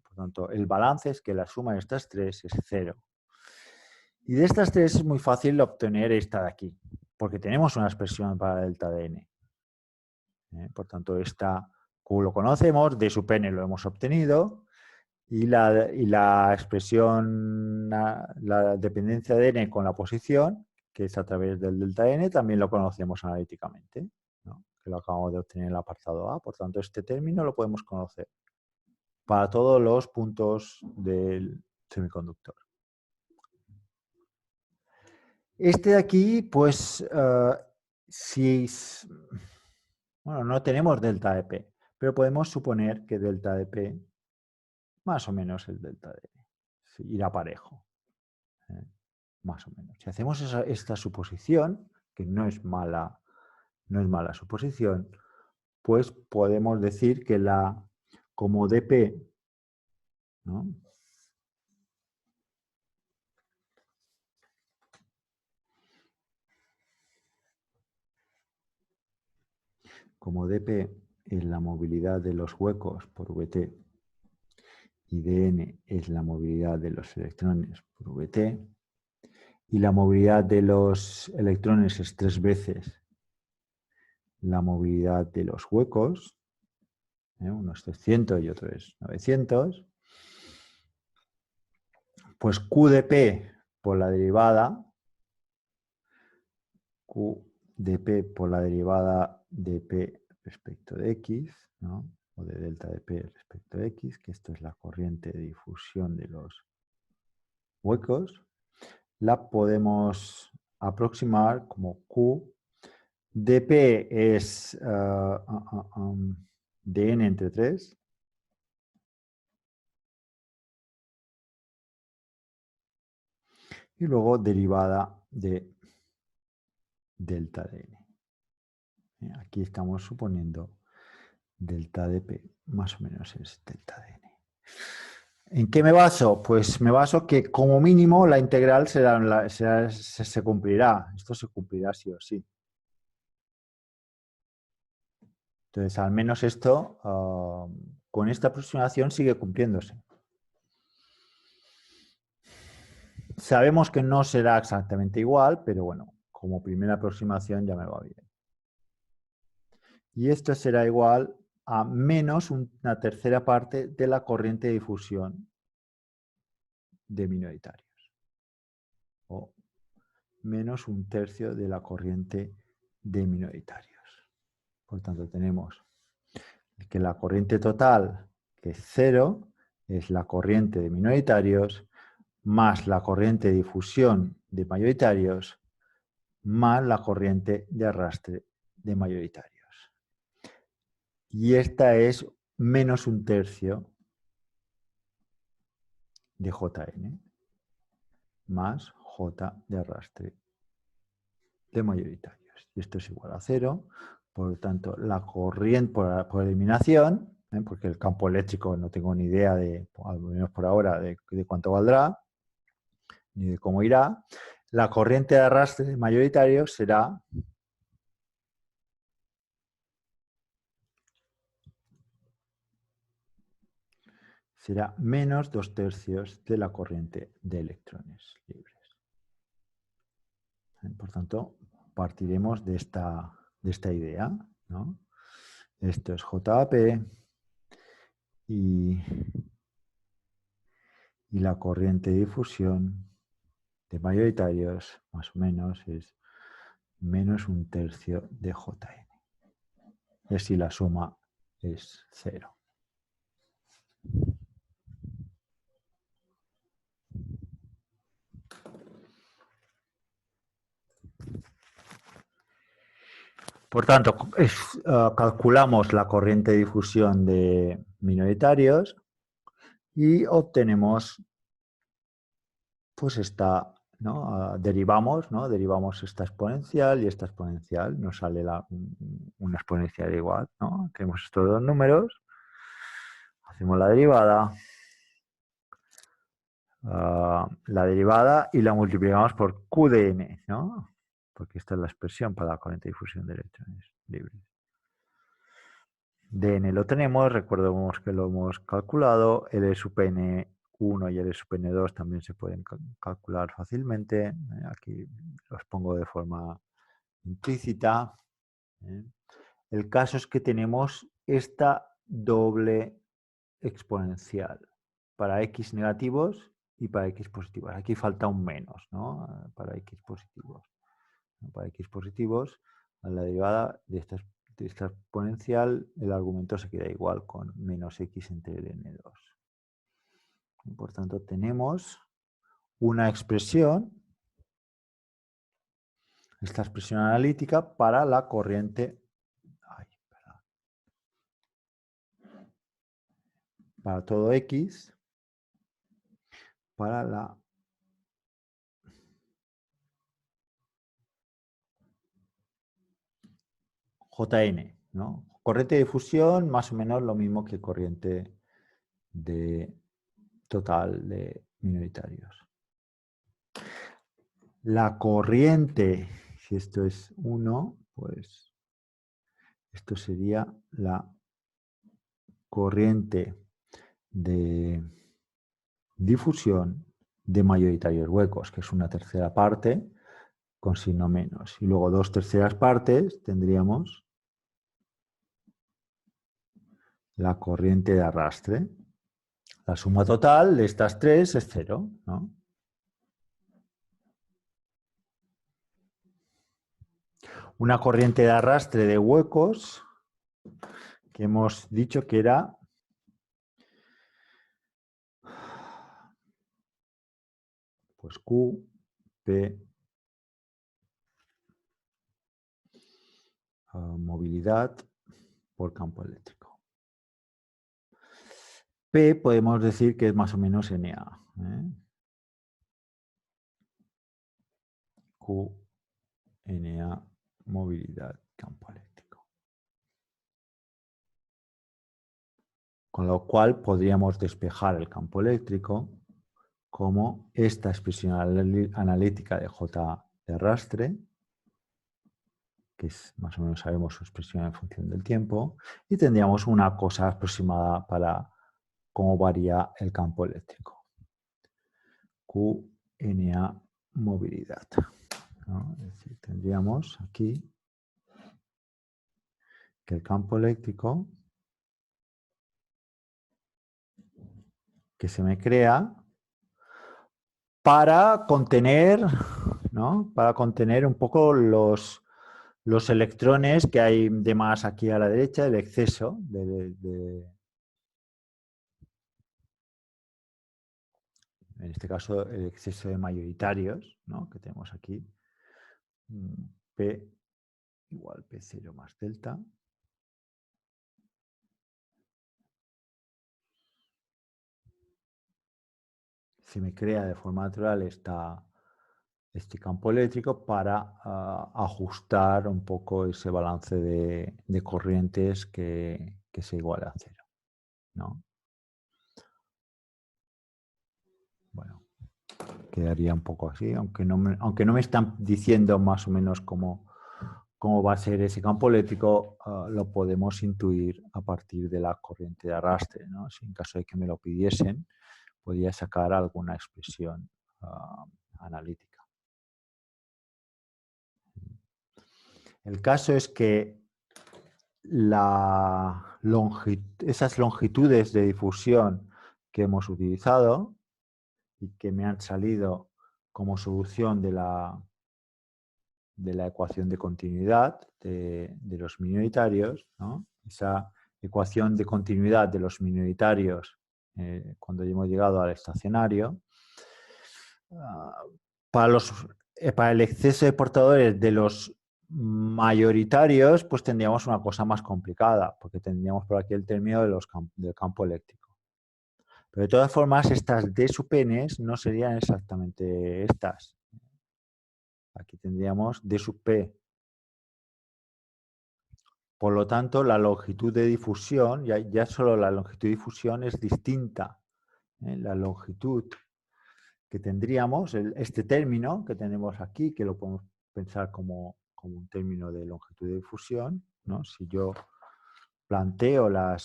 Por tanto, el balance es que la suma de estas 3 es 0. Y de estas 3 es muy fácil obtener esta de aquí, porque tenemos una expresión para delta de n. Por tanto, esta Q lo conocemos, de sub n lo hemos obtenido, y la expresión, la dependencia de n con la posición, que es a través del delta n, también lo conocemos analíticamente, ¿no? Que lo acabamos de obtener en el apartado A. Por tanto, este término lo podemos conocer para todos los puntos del semiconductor. Este de aquí, pues, bueno, no tenemos delta de P, pero podemos suponer que delta de P más o menos es delta de N. Sí, irá parejo. Más o menos. Si hacemos esta suposición, que no es mala suposición, pues podemos decir que como dp, ¿no? Como dp es la movilidad de los huecos por vt y dn es la movilidad de los electrones por vt, y la movilidad de los electrones es 3 veces la movilidad de los huecos, uno es 300 y otro es 900, pues Q de P por la derivada, Q de P por la derivada de P respecto de X, ¿no? O de delta de P respecto de X, que esto es la corriente de difusión de los huecos, la podemos aproximar como Q dp es dn entre 3 y luego derivada de delta de n. Aquí estamos suponiendo delta de p más o menos es delta de n. ¿En qué me baso? Pues me baso que como mínimo la integral se cumplirá. Esto se cumplirá sí o sí. Entonces, al menos esto, con esta aproximación sigue cumpliéndose. Sabemos que no será exactamente igual, pero bueno, como primera aproximación ya me va bien. Y esto será igual a menos una tercera parte de la corriente de difusión de minoritarios. O menos un tercio de la corriente de minoritarios. Por tanto, tenemos que la corriente total, que es 0, es la corriente de minoritarios, más la corriente de difusión de mayoritarios, más la corriente de arrastre de mayoritarios. Y esta es menos un tercio de Jn, más J de arrastre de mayoritarios. Y esto es igual a 0. Por lo tanto, la corriente por eliminación, porque el campo eléctrico no tengo ni idea, al menos por ahora, de cuánto valdrá, ni de cómo irá, la corriente de arrastre de mayoritarios será menos 2/3 de la corriente de electrones libres. Por tanto, partiremos de esta idea, ¿no? Esto es JP y la corriente de difusión de mayoritarios, más o menos, es menos un tercio de Jn. Y así la suma es 0. Por tanto, calculamos la corriente de difusión de minoritarios y obtenemos, pues ¿no? Derivamos, ¿no? Derivamos esta exponencial y esta exponencial. Nos sale una exponencial igual, ¿no? Tenemos estos dos números, hacemos la derivada y la multiplicamos por Q de n, ¿no? Porque esta es la expresión para la corriente de difusión de electrones libres. dn lo tenemos, recordemos que lo hemos calculado, L sub n1 y L sub n2 también se pueden calcular fácilmente. Aquí los pongo de forma implícita. El caso es que tenemos esta doble exponencial para x negativos y para x positivos. Aquí falta un menos, ¿no? Para x positivos. Para x positivos, a la derivada de esta exponencial, el argumento se queda igual con menos x entre el n2. Y por tanto, tenemos una expresión, esta expresión analítica para la corriente, para todo x, para la Jn, ¿no? Corriente de difusión, más o menos lo mismo que corriente total de minoritarios. La corriente, si esto es 1, pues esto sería la corriente de difusión de mayoritarios huecos, que es una tercera parte con signo menos. Y luego 2/3 partes tendríamos la corriente de arrastre. La suma total de estas tres es 0, ¿no? Una corriente de arrastre de huecos que hemos dicho que era pues Q, P, movilidad por campo eléctrico. P podemos decir que es más o menos NA. Q, NA, movilidad, campo eléctrico. Con lo cual podríamos despejar el campo eléctrico como esta expresión analítica de J de arrastre, que es más o menos sabemos su expresión en función del tiempo, y tendríamos una cosa aproximada para cómo varía el campo eléctrico. Q, NA, movilidad, ¿no? Es decir, tendríamos aquí que el campo eléctrico que se me crea para contener, ¿no? Para contener un poco los electrones que hay de más aquí a la derecha, el exceso en este caso el exceso de mayoritarios, ¿no? Que tenemos aquí, P igual P0 más delta. Se me crea de forma natural este campo eléctrico para ajustar un poco ese balance de corrientes que se iguala a 0, ¿no? Bueno, quedaría un poco así, aunque no me están diciendo más o menos cómo va a ser ese campo eléctrico, lo podemos intuir a partir de la corriente de arrastre, ¿no? Si en caso de que me lo pidiesen, podría sacar alguna expresión analítica. El caso es que esas longitudes de difusión que hemos utilizado y que me han salido como solución de la ecuación de continuidad de los minoritarios, ¿no? Esa ecuación de continuidad de los minoritarios cuando hemos llegado al estacionario, para el exceso de portadores de los mayoritarios, pues tendríamos una cosa más complicada, porque tendríamos por aquí el término del campo eléctrico. Pero de todas formas, estas D sub n no serían exactamente estas. Aquí tendríamos D sub P. Por lo tanto, la longitud de difusión, ya solo la longitud de difusión es distinta. La longitud que tendríamos, este término que tenemos aquí, que lo podemos pensar como un término de longitud de difusión, ¿no? Si yo planteo la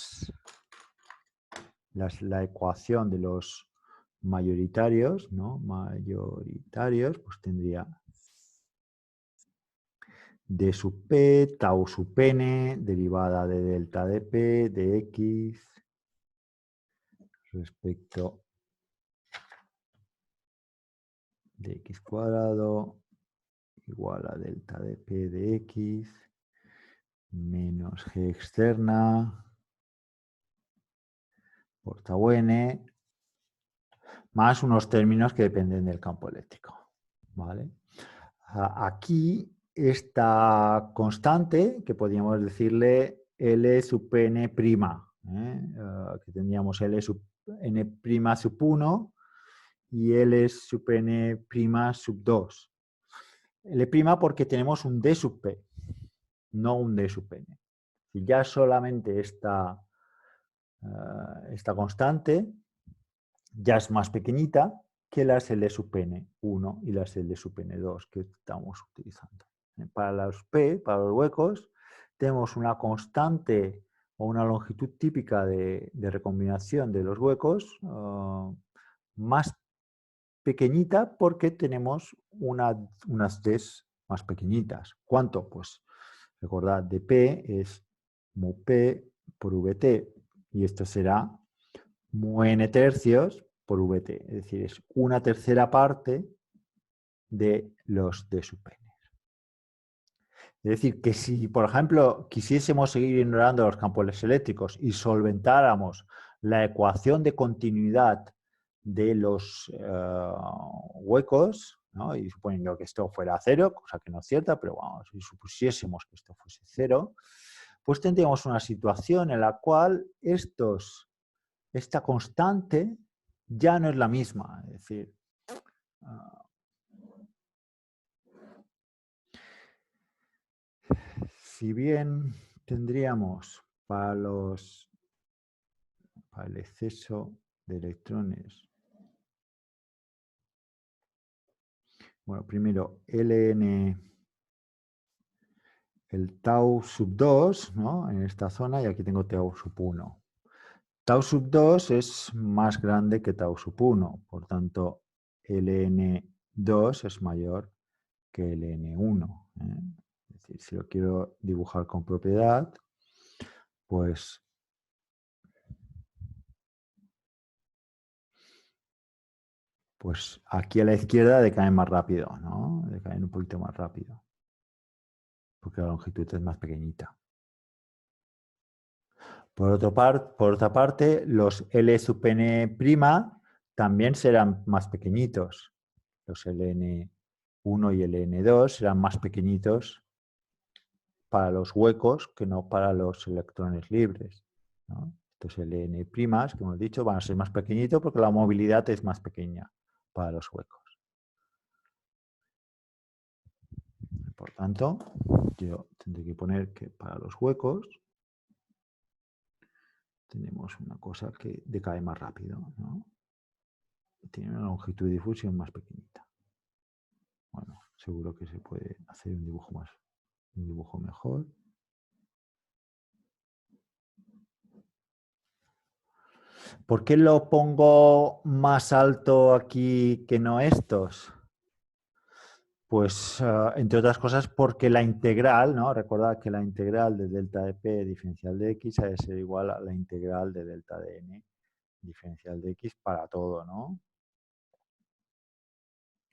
ecuación de los mayoritarios, ¿no? Mayoritarios, pues tendría d sub p, tau sub n, derivada de delta de p, de x, respecto de x cuadrado, igual a delta de p de x, menos g externa, por tau n, más unos términos que dependen del campo eléctrico. ¿Vale? Aquí esta constante, que podríamos decirle L sub n prima, que tendríamos L sub n prima sub 1 y L sub n prima sub 2. L prima porque tenemos un D sub P, no un D sub n. Si ya solamente esta constante ya es más pequeñita que las L sub n1 y las L sub n2 que estamos utilizando. Para los P, para los huecos, tenemos una constante o una longitud típica de recombinación de los huecos más pequeñita porque tenemos unas Ds más pequeñitas. ¿Cuánto? Pues recordad, dP es mu P por VT y esto será mu n tercios por VT, es decir, es una tercera parte de los D sub n. Es decir, que si, por ejemplo, quisiésemos seguir ignorando los campos eléctricos y solventáramos la ecuación de continuidad de los huecos, ¿no? Y suponiendo que esto fuera cero, cosa que no es cierta, pero vamos, si supusiésemos que esto fuese cero, pues tendríamos una situación en la cual esta constante ya no es la misma. Es decir, si bien tendríamos para el exceso de electrones, bueno, primero Ln, el tau sub 2, ¿no? En esta zona, y aquí tengo tau sub 1. Tau sub 2 es más grande que tau sub 1, por tanto, Ln2 es mayor que Ln1. Es decir, si lo quiero dibujar con propiedad, pues aquí a la izquierda decaen más rápido, ¿no? Decaen un poquito más rápido, porque la longitud es más pequeñita. Por otra parte, los L sub n' también serán más pequeñitos. Los Ln1 y Ln2 serán más pequeñitos para los huecos que no para los electrones libres, ¿no? Estos Ln', que hemos dicho, van a ser más pequeñitos porque la movilidad es más pequeña para los huecos. Por tanto, yo tendré que poner que para los huecos tenemos una cosa que decae más rápido, ¿no? Tiene una longitud de difusión más pequeñita. Bueno, seguro que se puede hacer un dibujo mejor. ¿Por qué lo pongo más alto aquí que no estos? Pues, entre otras cosas, porque la integral, ¿no? Recordad que la integral de delta de p diferencial de x ha de ser igual a la integral de delta de n diferencial de x para todo, ¿no?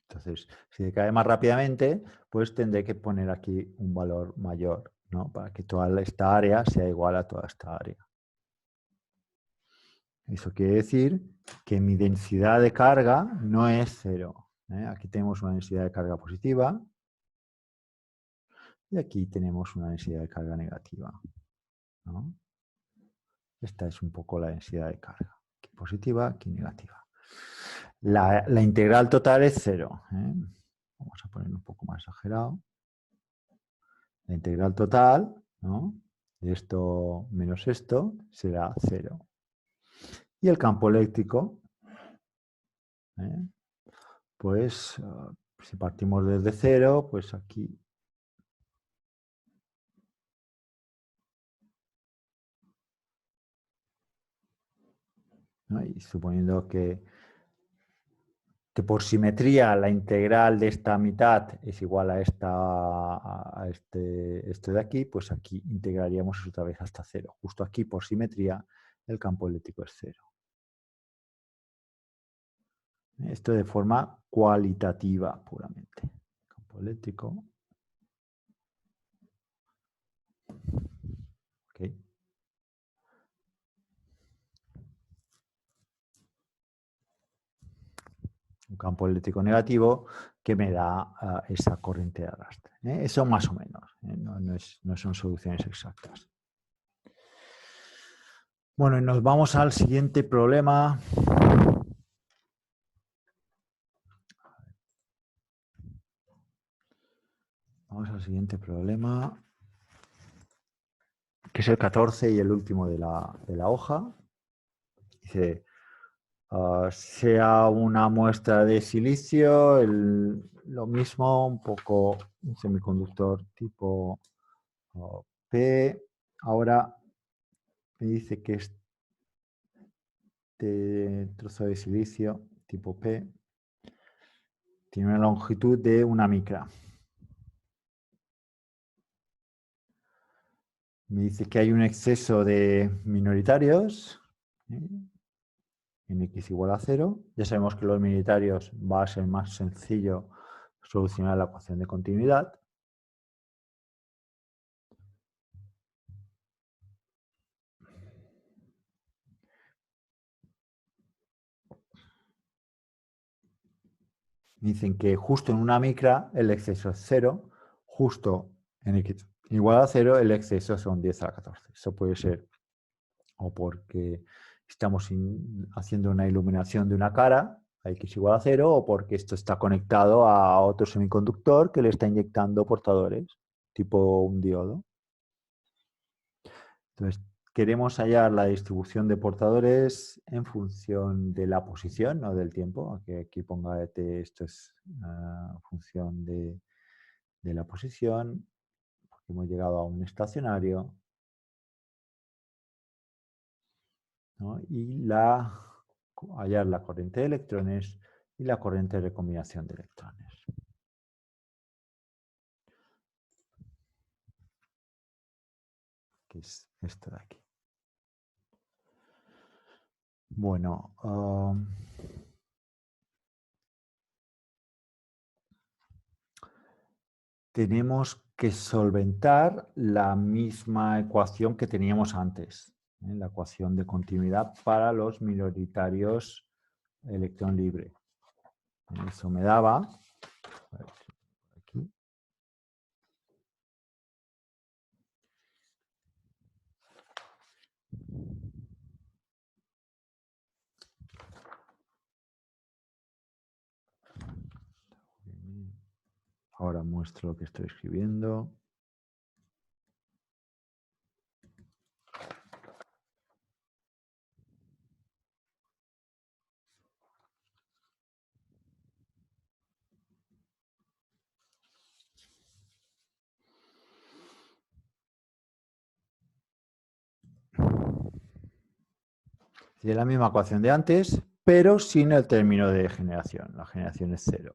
Entonces, si decae más rápidamente, pues tendré que poner aquí un valor mayor, ¿no? Para que toda esta área sea igual a toda esta área. Eso quiere decir que mi densidad de carga no es cero. Aquí tenemos una densidad de carga positiva, Y aquí tenemos una densidad de carga negativa, ¿no? Esta es un poco la densidad de carga. Aquí positiva, aquí negativa. La integral total es 0. Vamos a poner un poco más exagerado. La integral total, ¿no?, de esto menos esto será 0. Y el campo eléctrico, pues si partimos desde 0, pues aquí ¿no? Y suponiendo que por simetría la integral de esta mitad es igual a este de aquí, pues aquí integraríamos otra vez hasta 0. Justo aquí, por simetría, el campo eléctrico es 0. Esto de forma cualitativa puramente. Campo eléctrico. Okay. Un campo eléctrico negativo que me da esa corriente de arrastre. Eso más o menos. No son soluciones exactas. Bueno, y nos vamos al siguiente problema. Vamos al siguiente problema, que es el 14 y el último de la hoja. Dice, sea una muestra de silicio, lo mismo, un poco un semiconductor tipo P. Ahora me dice que este trozo de silicio tipo P tiene una longitud de 1 micra. Me dice que hay un exceso de minoritarios, en x igual a 0. Ya sabemos que los minoritarios va a ser más sencillo solucionar la ecuación de continuidad. Dicen que justo en 1 micra el exceso es 0, justo en x igual a 0 el exceso son 10 a la 14. Eso puede ser o porque estamos haciendo una iluminación de una cara a x igual a 0, o porque esto está conectado a otro semiconductor que le está inyectando portadores, tipo un diodo. Entonces, queremos hallar la distribución de portadores en función de la posición, no del tiempo. Aquí ponga t, esto es función de la posición, porque hemos llegado a un estacionario, ¿no? Y hallar la corriente de electrones y la corriente de recombinación de electrones. Que es esto de aquí. Bueno, tenemos que solventar la misma ecuación que teníamos antes, la ecuación de continuidad para los minoritarios electrón libre. Eso me daba, a ver, aquí, ahora muestro lo que estoy escribiendo. Es la misma ecuación de antes, pero sin el término de generación. La generación es 0.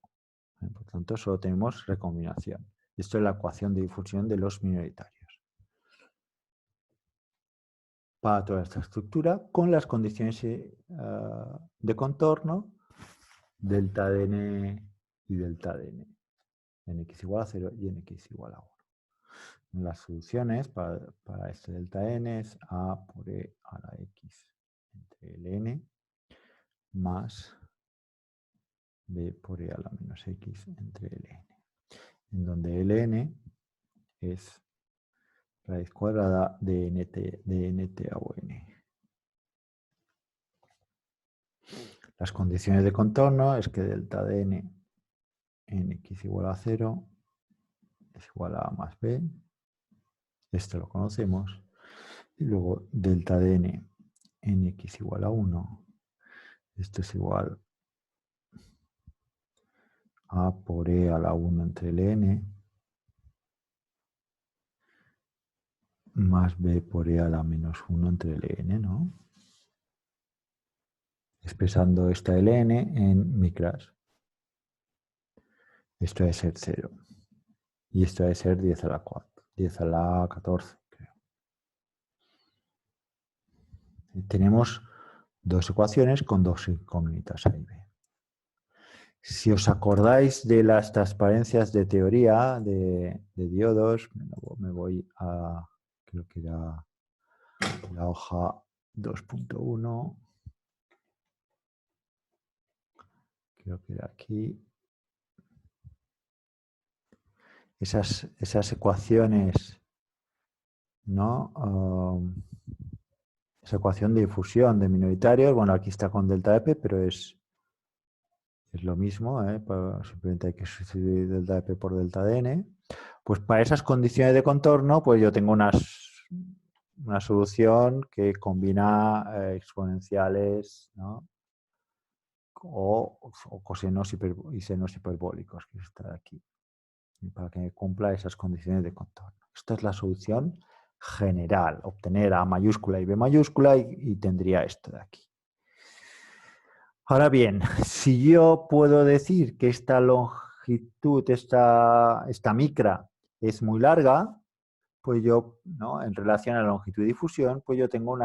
Por tanto, solo tenemos recombinación. Esto es la ecuación de difusión de los minoritarios. Para toda esta estructura, con las condiciones de contorno, delta dn y delta dn. En x igual a 0 y en x igual a 1. Las soluciones para este delta n es a por e a la x entre ln más b por e a la menos x entre ln, en donde ln es raíz cuadrada de nt a un. Las condiciones de contorno es que delta de en x igual a 0 es igual a A más b. Esto lo conocemos. Y luego delta de en x igual a 1. Esto es igual a por e a la 1 entre ln más b por e a la menos 1 entre ln, ¿no? Expresando esta ln en micras. Esto debe ser 0. Y esto debe ser 10 a la 4. 10 a la 14, creo. Tenemos dos ecuaciones con dos incógnitas A y B. Si os acordáis de las transparencias de teoría de diodos, me voy a, creo que era la hoja 2.1. Creo que era aquí. Esas ecuaciones, ¿no? Esa ecuación de difusión de minoritarios, bueno, aquí está con delta de P, pero es lo mismo, ¿eh? Simplemente hay que sustituir delta de P por delta de N. Pues para esas condiciones de contorno, pues yo tengo una solución que combina exponenciales, ¿no? o cosenos y senos hiperbólicos, que está aquí, para que cumpla esas condiciones de contorno. Esta es la solución general, obtener A mayúscula y B mayúscula y tendría esto de aquí. Ahora bien, si yo puedo decir que esta longitud, esta micra es muy larga, pues yo, ¿no? En relación a la longitud de difusión, pues yo tengo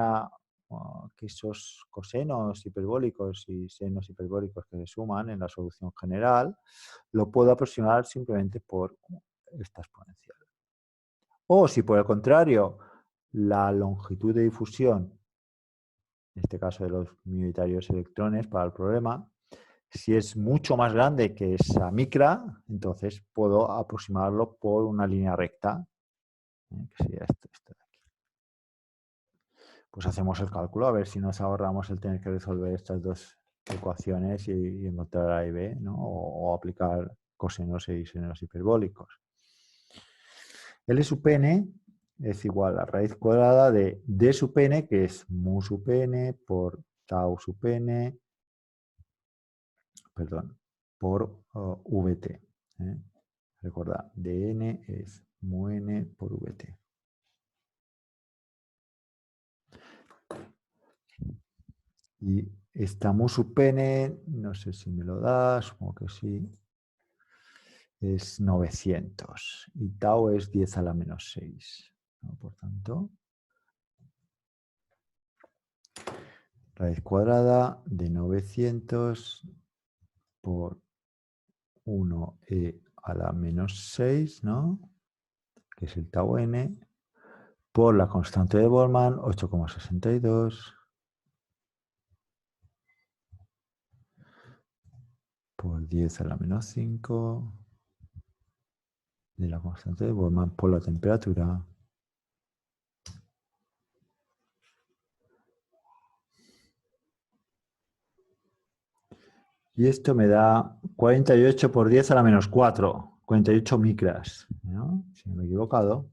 que esos cosenos hiperbólicos y senos hiperbólicos que se suman en la solución general, lo puedo aproximar simplemente por esta exponencial. O si por el contrario, la longitud de difusión, en este caso de los minoritarios electrones para el problema, si es mucho más grande que esa micra, entonces puedo aproximarlo por una línea recta, que sería esto de aquí. Pues hacemos el cálculo a ver si nos ahorramos el tener que resolver estas dos ecuaciones y encontrar A y B, ¿no? o aplicar cosenos y senos hiperbólicos. L sub n es igual a raíz cuadrada de D sub n, que es mu sub n por tau sub n, perdón, por Vt. Recordad, dn es mu n por Vt. Y esta mu sub n, no sé si me lo da, supongo que sí, es 900. Y tau es 10 a la menos 6. ¿No? Por tanto, raíz cuadrada de 900 por 1e a la menos 6, ¿no? Que es el tau n, por la constante de Boltzmann, 8,62, por 10 a la menos 5, de la constante de Boltzmann por la temperatura. Y esto me da 48 por 10 a la menos 4, 48 micras, ¿no? Si no me he equivocado.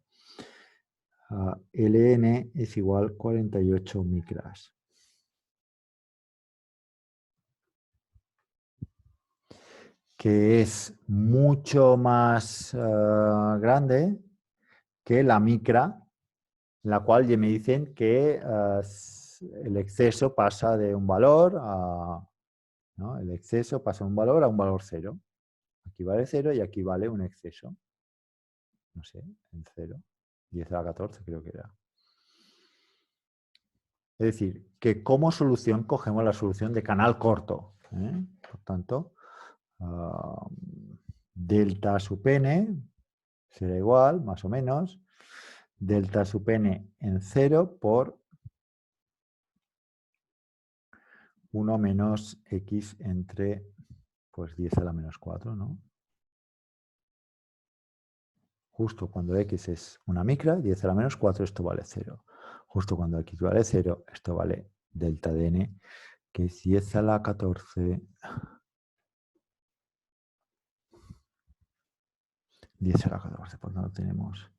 Ln es igual a 48 micras. Que es mucho más grande que la micra, en la cual ya me dicen que el exceso pasa de un valor a... ¿no? El exceso pasa de un valor a un valor 0. Aquí vale 0 y aquí vale un exceso. No sé, en 0. 10 a la 14 creo que era. Es decir, que como solución cogemos la solución de canal corto. Por tanto, delta sub n será igual, más o menos, delta sub n en 0 por 1 menos x entre pues 10 a la menos 4, ¿no? Justo cuando x es una micra, 10 a la menos 4, esto vale 0. Justo cuando x vale 0, esto vale delta de n, que es 10 a la 14. 10 a la 14, por tanto tenemos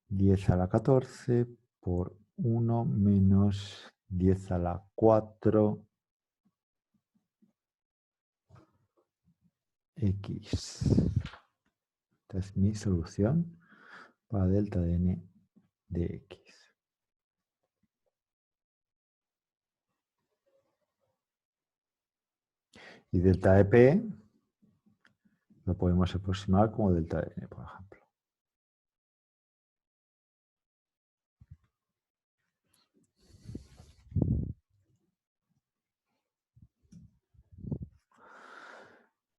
10 a la 14 por 1 menos 10 a la 4 x. Esta es mi solución para delta de n de x. Y delta de p lo podemos aproximar como delta de n, por ejemplo.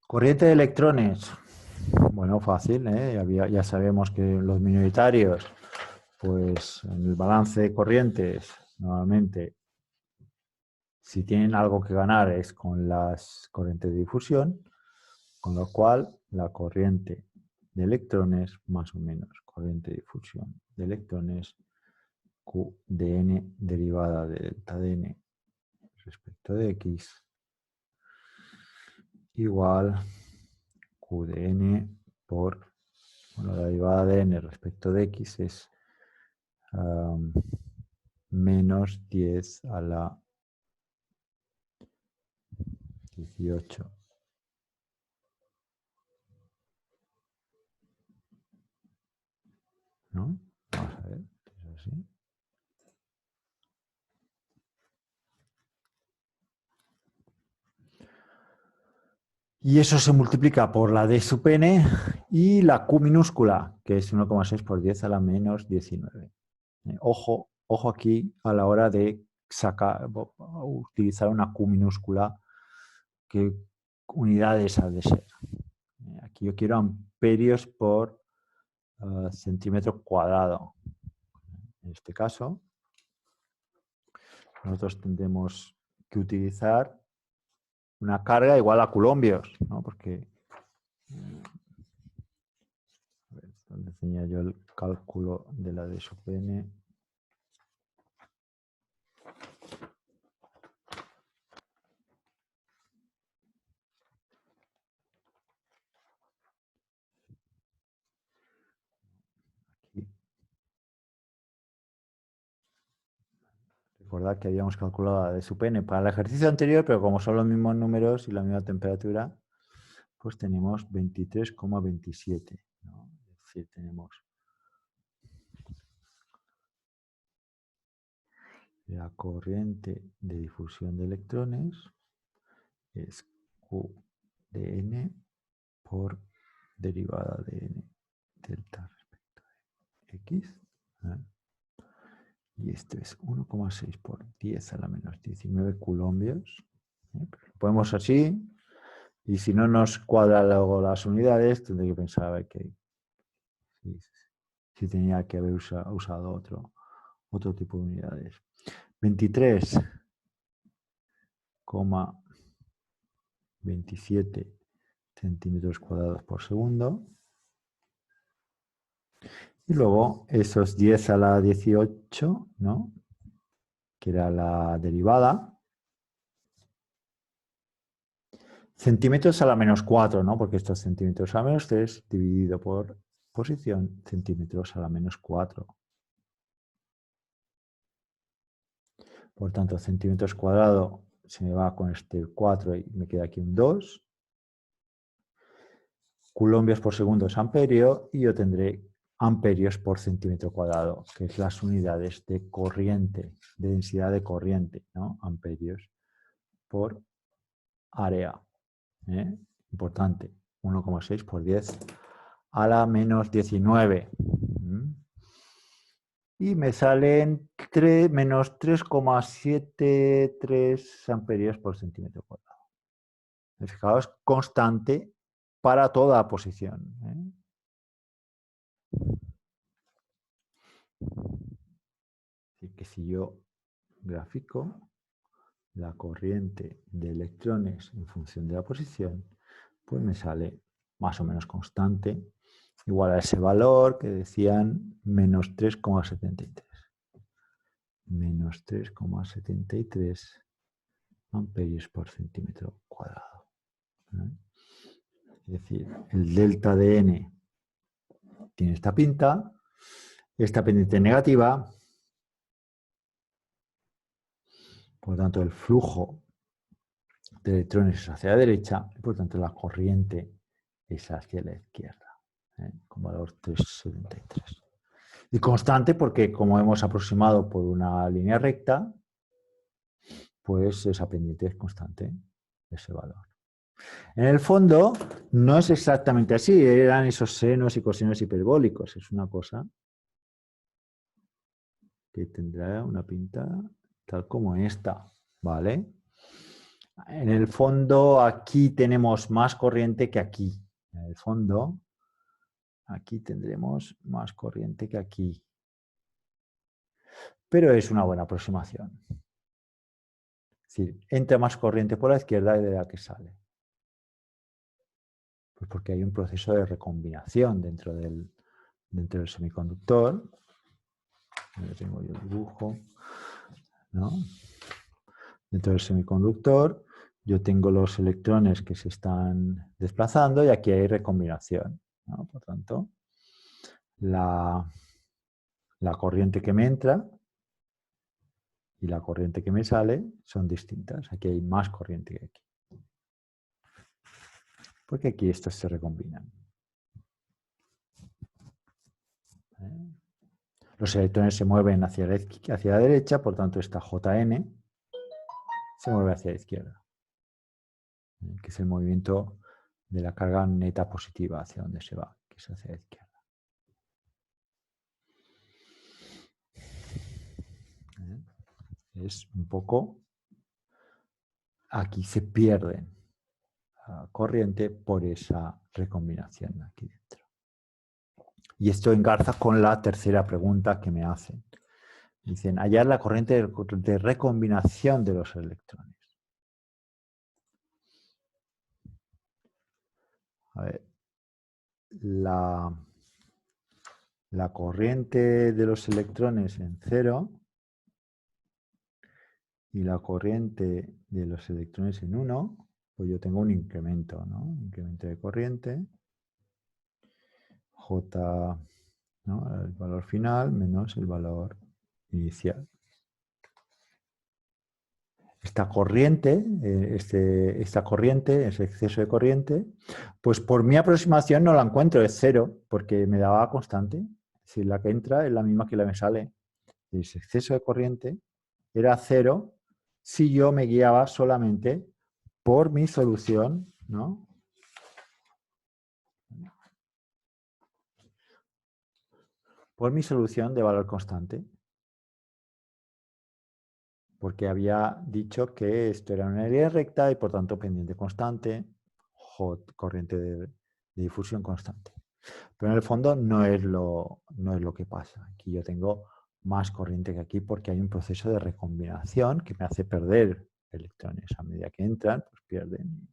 Corriente de electrones. Bueno, fácil, ¿eh? Ya sabemos que los minoritarios, pues en el balance de corrientes, normalmente, si tienen algo que ganar es con las corrientes de difusión, con lo cual la corriente de electrones, más o menos, corriente de difusión de electrones, Q de n derivada de delta de n respecto de x, igual Q de n por, bueno, la derivada de n respecto de x es menos 10 a la 18. ¿No? Vamos a ver, es así. Y eso se multiplica por la d sub n y la q minúscula, que es 1,6 por 10 a la menos 19. Ojo aquí a la hora de utilizar una q minúscula, qué unidades ha de ser. Aquí yo quiero amperios por centímetro cuadrado. En este caso, nosotros tendremos que utilizar una carga igual a coulombios, ¿no? Porque a ver, ¿dónde tenía yo el cálculo de la D sub n? Aquí. Recordad que habíamos calculado la D sub n para el ejercicio anterior, pero como son los mismos números y la misma temperatura, pues tenemos 23,27, ¿no? Es decir, tenemos la corriente de difusión de electrones es Q de n por derivada de n delta respecto de x. Y esto es 1,6 por 10 a la menos 19 coulombios. Lo ponemos así. Y si no nos cuadra luego las unidades, tendré que pensar a ver si tenía que haber usado otro tipo de unidades. 23,27 centímetros cuadrados por segundo. Y luego esos 10 a la 18, ¿no? Que era la derivada. Centímetros a la menos 4, ¿no? Porque esto es centímetros a la menos 3 dividido por posición, centímetros a la menos 4. Por tanto, centímetros cuadrado se me va con este 4 y me queda aquí un 2. Coulombios por segundo es amperio y yo tendré amperios por centímetro cuadrado, que es las unidades de corriente, de densidad de corriente, ¿no? Amperios por área. Importante, 1,6 por 10 a la menos 19. Y me salen menos 3,73 amperios por centímetro cuadrado. Fijaos, constante para toda posición. Así que si yo grafico la corriente de electrones en función de la posición, pues me sale más o menos constante igual a ese valor que decían menos 3,73. Menos 3,73 amperios por centímetro cuadrado. ¿Eh? Es decir, el delta de n tiene esta pinta, esta pendiente negativa, por lo tanto el flujo de electrones es hacia la derecha y por lo tanto la corriente es hacia la izquierda, con valor 3,73. Y constante porque como hemos aproximado por una línea recta, pues esa pendiente es constante, ese valor. En el fondo no es exactamente así, eran esos senos y cosinos hiperbólicos, es una cosa que tendrá una pinta tal como esta, ¿vale? En el fondo aquí tenemos más corriente que aquí. En el fondo aquí tendremos más corriente que aquí. Pero es una buena aproximación. Es decir, entra más corriente por la izquierda de la que sale. Pues porque hay un proceso de recombinación dentro del semiconductor. Ahí tengo yo el dibujo, ¿no? Dentro del semiconductor yo tengo los electrones que se están desplazando y aquí hay recombinación, ¿no? Por tanto, la corriente que me entra y la corriente que me sale son distintas. Aquí hay más corriente que aquí. Porque aquí estos se recombinan. Los electrones se mueven hacia la derecha, por tanto esta Jn se mueve hacia la izquierda, que es el movimiento de la carga neta positiva hacia donde se va, que es hacia la izquierda. Es un poco, aquí se pierde corriente por esa recombinación aquí dentro. Y esto engarza con la tercera pregunta que me hacen. Dicen, hallar la corriente de recombinación de los electrones. A ver, la corriente de los electrones en 0 y la corriente de los electrones en 1, pues yo tengo un incremento, ¿no? Un incremento de corriente, J, ¿no? El valor final menos el valor inicial. Esta corriente, esta corriente, ese exceso de corriente, pues por mi aproximación no la encuentro, es 0, porque me daba constante. Es decir, la que entra es la misma que la que me sale. Ese exceso de corriente era 0 si yo me guiaba solamente por mi solución, ¿no? Por mi solución de valor constante. Porque había dicho que esto era una línea recta y por tanto pendiente constante, corriente de difusión constante. Pero en el fondo no es lo que pasa. Aquí yo tengo más corriente que aquí porque hay un proceso de recombinación que me hace perder electrones. A medida que entran, pues pierden.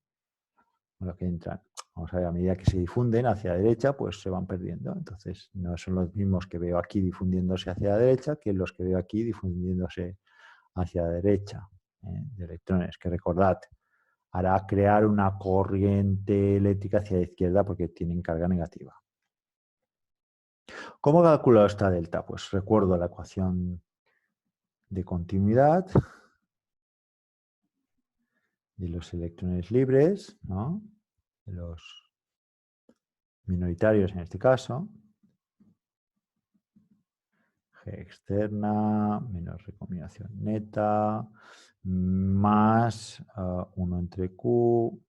Lo que entran, vamos a ver, a medida que se difunden hacia la derecha, pues se van perdiendo. Entonces no son los mismos que veo aquí difundiéndose hacia la derecha que los que veo aquí difundiéndose hacia la derecha, de electrones, que recordad, hará crear una corriente eléctrica hacia la izquierda porque tienen carga negativa. ¿Cómo he calculado esta delta? Pues recuerdo la ecuación de continuidad de los electrones libres, ¿no? De los minoritarios en este caso. G externa menos recombinación neta más 1 entre Q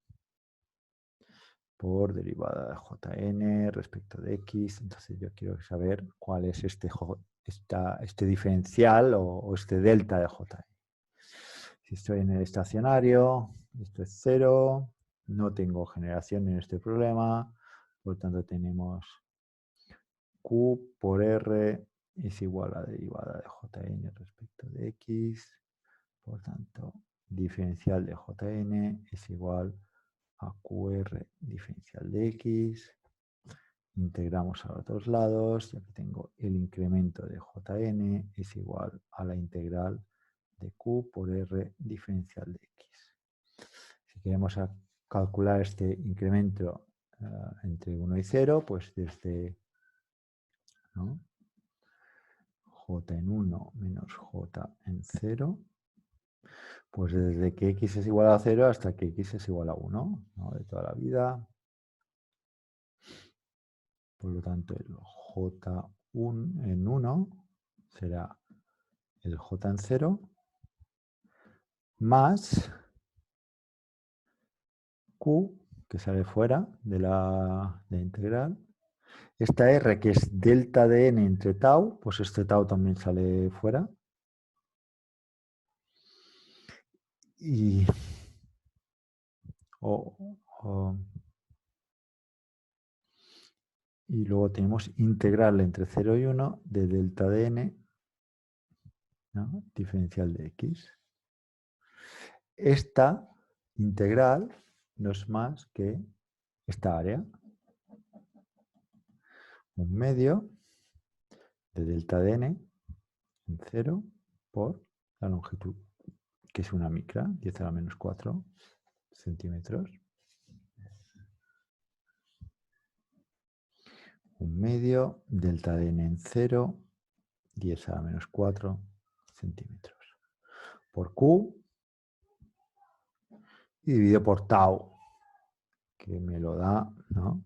por derivada de Jn respecto de X. Entonces yo quiero saber cuál es este diferencial o este delta de Jn. Si estoy en el estacionario, esto es 0, no tengo generación en este problema, por lo tanto tenemos Q por R es igual a derivada de Jn respecto de X, por tanto diferencial de Jn es igual a QR diferencial de X integramos a los dos lados, y aquí tengo el incremento de Jn es igual a la integral de Q por R diferencial de X. Si queremos calcular este incremento entre 1 y 0, pues desde, ¿no?, J en 1 menos J en 0, pues desde que X es igual a 0 hasta que X es igual a 1, ¿no?, de toda la vida. Por lo tanto, el J1 en 1 será el J en 0 más Q, que sale fuera de la integral. Esta R, que es delta de n entre tau, pues este tau también sale fuera. Y, y luego tenemos integral entre 0 y 1 de delta de n, ¿no?, diferencial de x. Esta integral no es más que esta área, un medio de delta de n en 0 por la longitud, que es una micra, 10 a la menos 4 centímetros. Un medio, delta de n en 0, 10 a la menos 4 centímetros. Por Q y dividido por tau, que me lo da, ¿no?,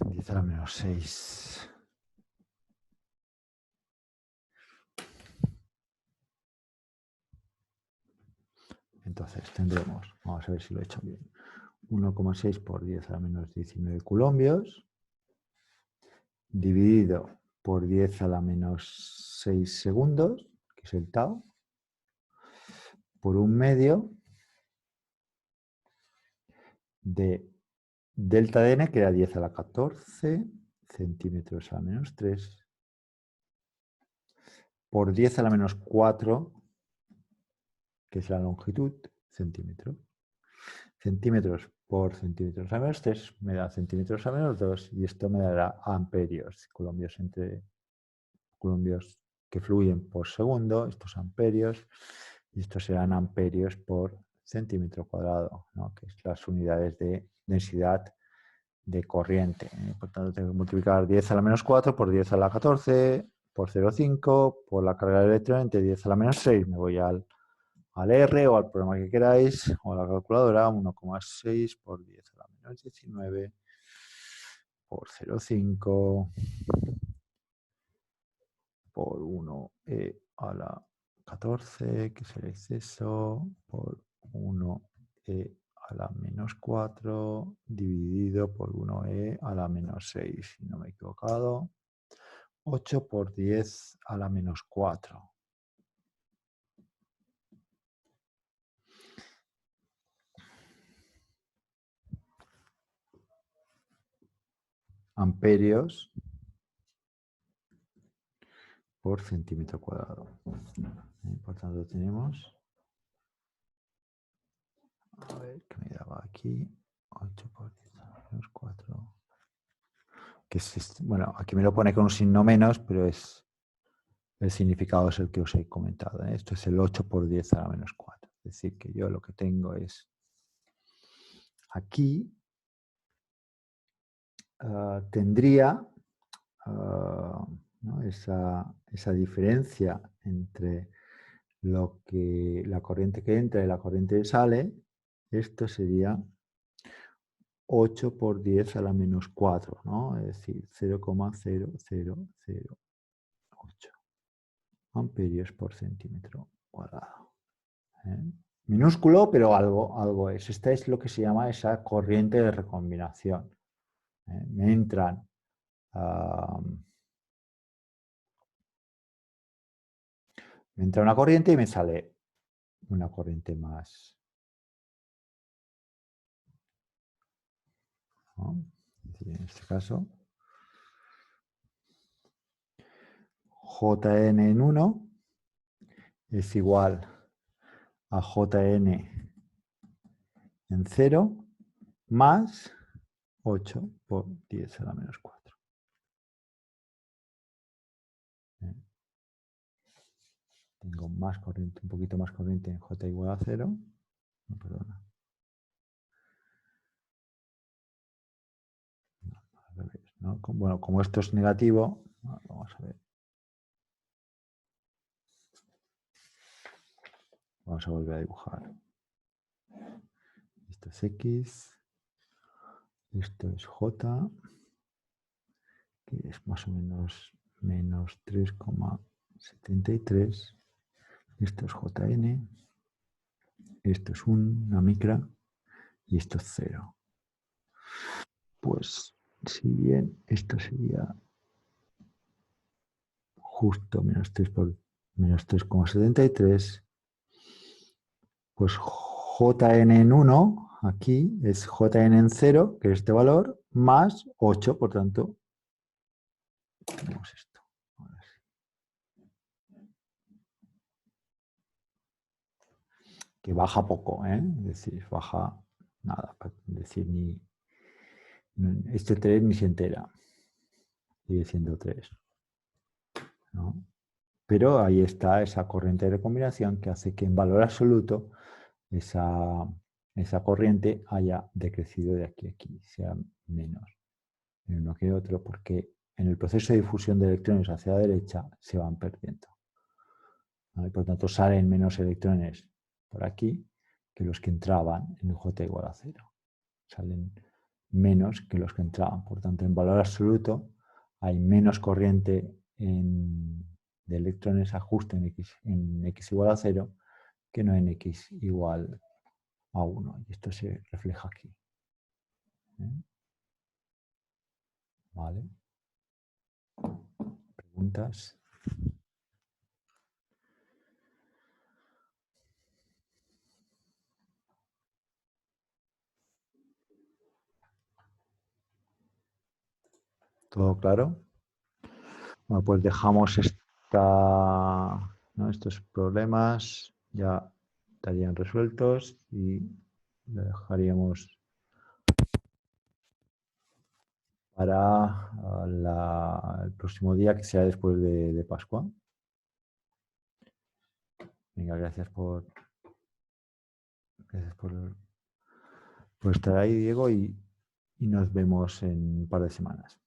10 a la menos 6. Entonces tendremos, vamos a ver si lo he hecho bien, 1,6 por 10 a la menos 19 coulombios, dividido por 10 a la menos 6 segundos, que es el tau, por un medio de delta de n, que era 10 a la 14 centímetros a la menos 3, por 10 a la menos 4, que es la longitud, centímetros. Centímetros por centímetros a menos 3 me da centímetros a menos 2, y esto me dará amperios, coulombios entre coulombios que fluyen por segundo, estos amperios, y estos serán amperios por centímetro cuadrado, ¿no?, que es las unidades de densidad de corriente. Por tanto, tengo que multiplicar 10 a la menos 4 por 10 a la 14 por 0,5 por la carga de electrón entre 10 a la menos 6. Me voy al R o al programa que queráis, o a la calculadora, 1,6 por 10 a la menos 19 por 0,5 por 1e a la 14, que es el exceso, por 1e a la menos 4, dividido por 1e a la menos 6, si no me he equivocado, 8 por 10 a la menos 4. Amperios por centímetro cuadrado. Por tanto, tenemos, a ver, ¿qué me daba aquí? 8 por 10 a la menos 4. Que es, bueno, aquí me lo pone con un signo menos, pero es el significado es el que os he comentado, ¿eh? Esto es el 8 por 10 a la menos 4. Es decir, que yo lo que tengo es aquí, tendría ¿no?, esa diferencia entre la corriente que entra y la corriente que sale. Esto sería 8 por 10 a la menos 4, ¿no?, es decir, 0,0008 amperios por centímetro cuadrado. Minúsculo, pero algo es. Esta es lo que se llama esa corriente de recombinación. Me entra una corriente y me sale una corriente más, ¿no? En este caso, Jn en 1 es igual a Jn en 0 más 8 por 10 a la menos 4. Tengo más corriente, un poquito más corriente en J igual a 0. No, perdona. No, al revés, ¿no? Bueno, como esto es negativo, vamos a ver. Vamos a volver a dibujar. Esto es X. Esto es J, que es más o menos menos 3,73. Esto es Jn. Esto es una micra. Y esto es 0. Pues, si bien esto sería justo menos 3 por menos 3,73, pues Jn en 1, aquí, es Jn en 0, que es este valor, más 8, por tanto, tenemos esto. Ahora sí. Que baja poco, ¿eh? Es decir, baja nada, para decir ni... Este 3 ni se entera, sigue siendo 3, ¿no? Pero ahí está esa corriente de recombinación que hace que en valor absoluto esa corriente haya decrecido de aquí a aquí, sea menos en uno que otro, porque en el proceso de difusión de electrones hacia la derecha se van perdiendo, ¿no? Y por tanto salen menos electrones por aquí que los que entraban en J igual a 0. Salen menos que los que entraban. Por tanto, en valor absoluto hay menos corriente de electrones a justo en X igual a 0 que no en X igual a 1. Y esto se refleja aquí. ¿Vale? ¿Preguntas? ¿Todo claro? Bueno, pues dejamos ¿no? Estos problemas ya estarían resueltos y lo dejaríamos para el próximo día, que será después de Pascua. Venga, gracias por estar ahí, Diego, y nos vemos en un par de semanas.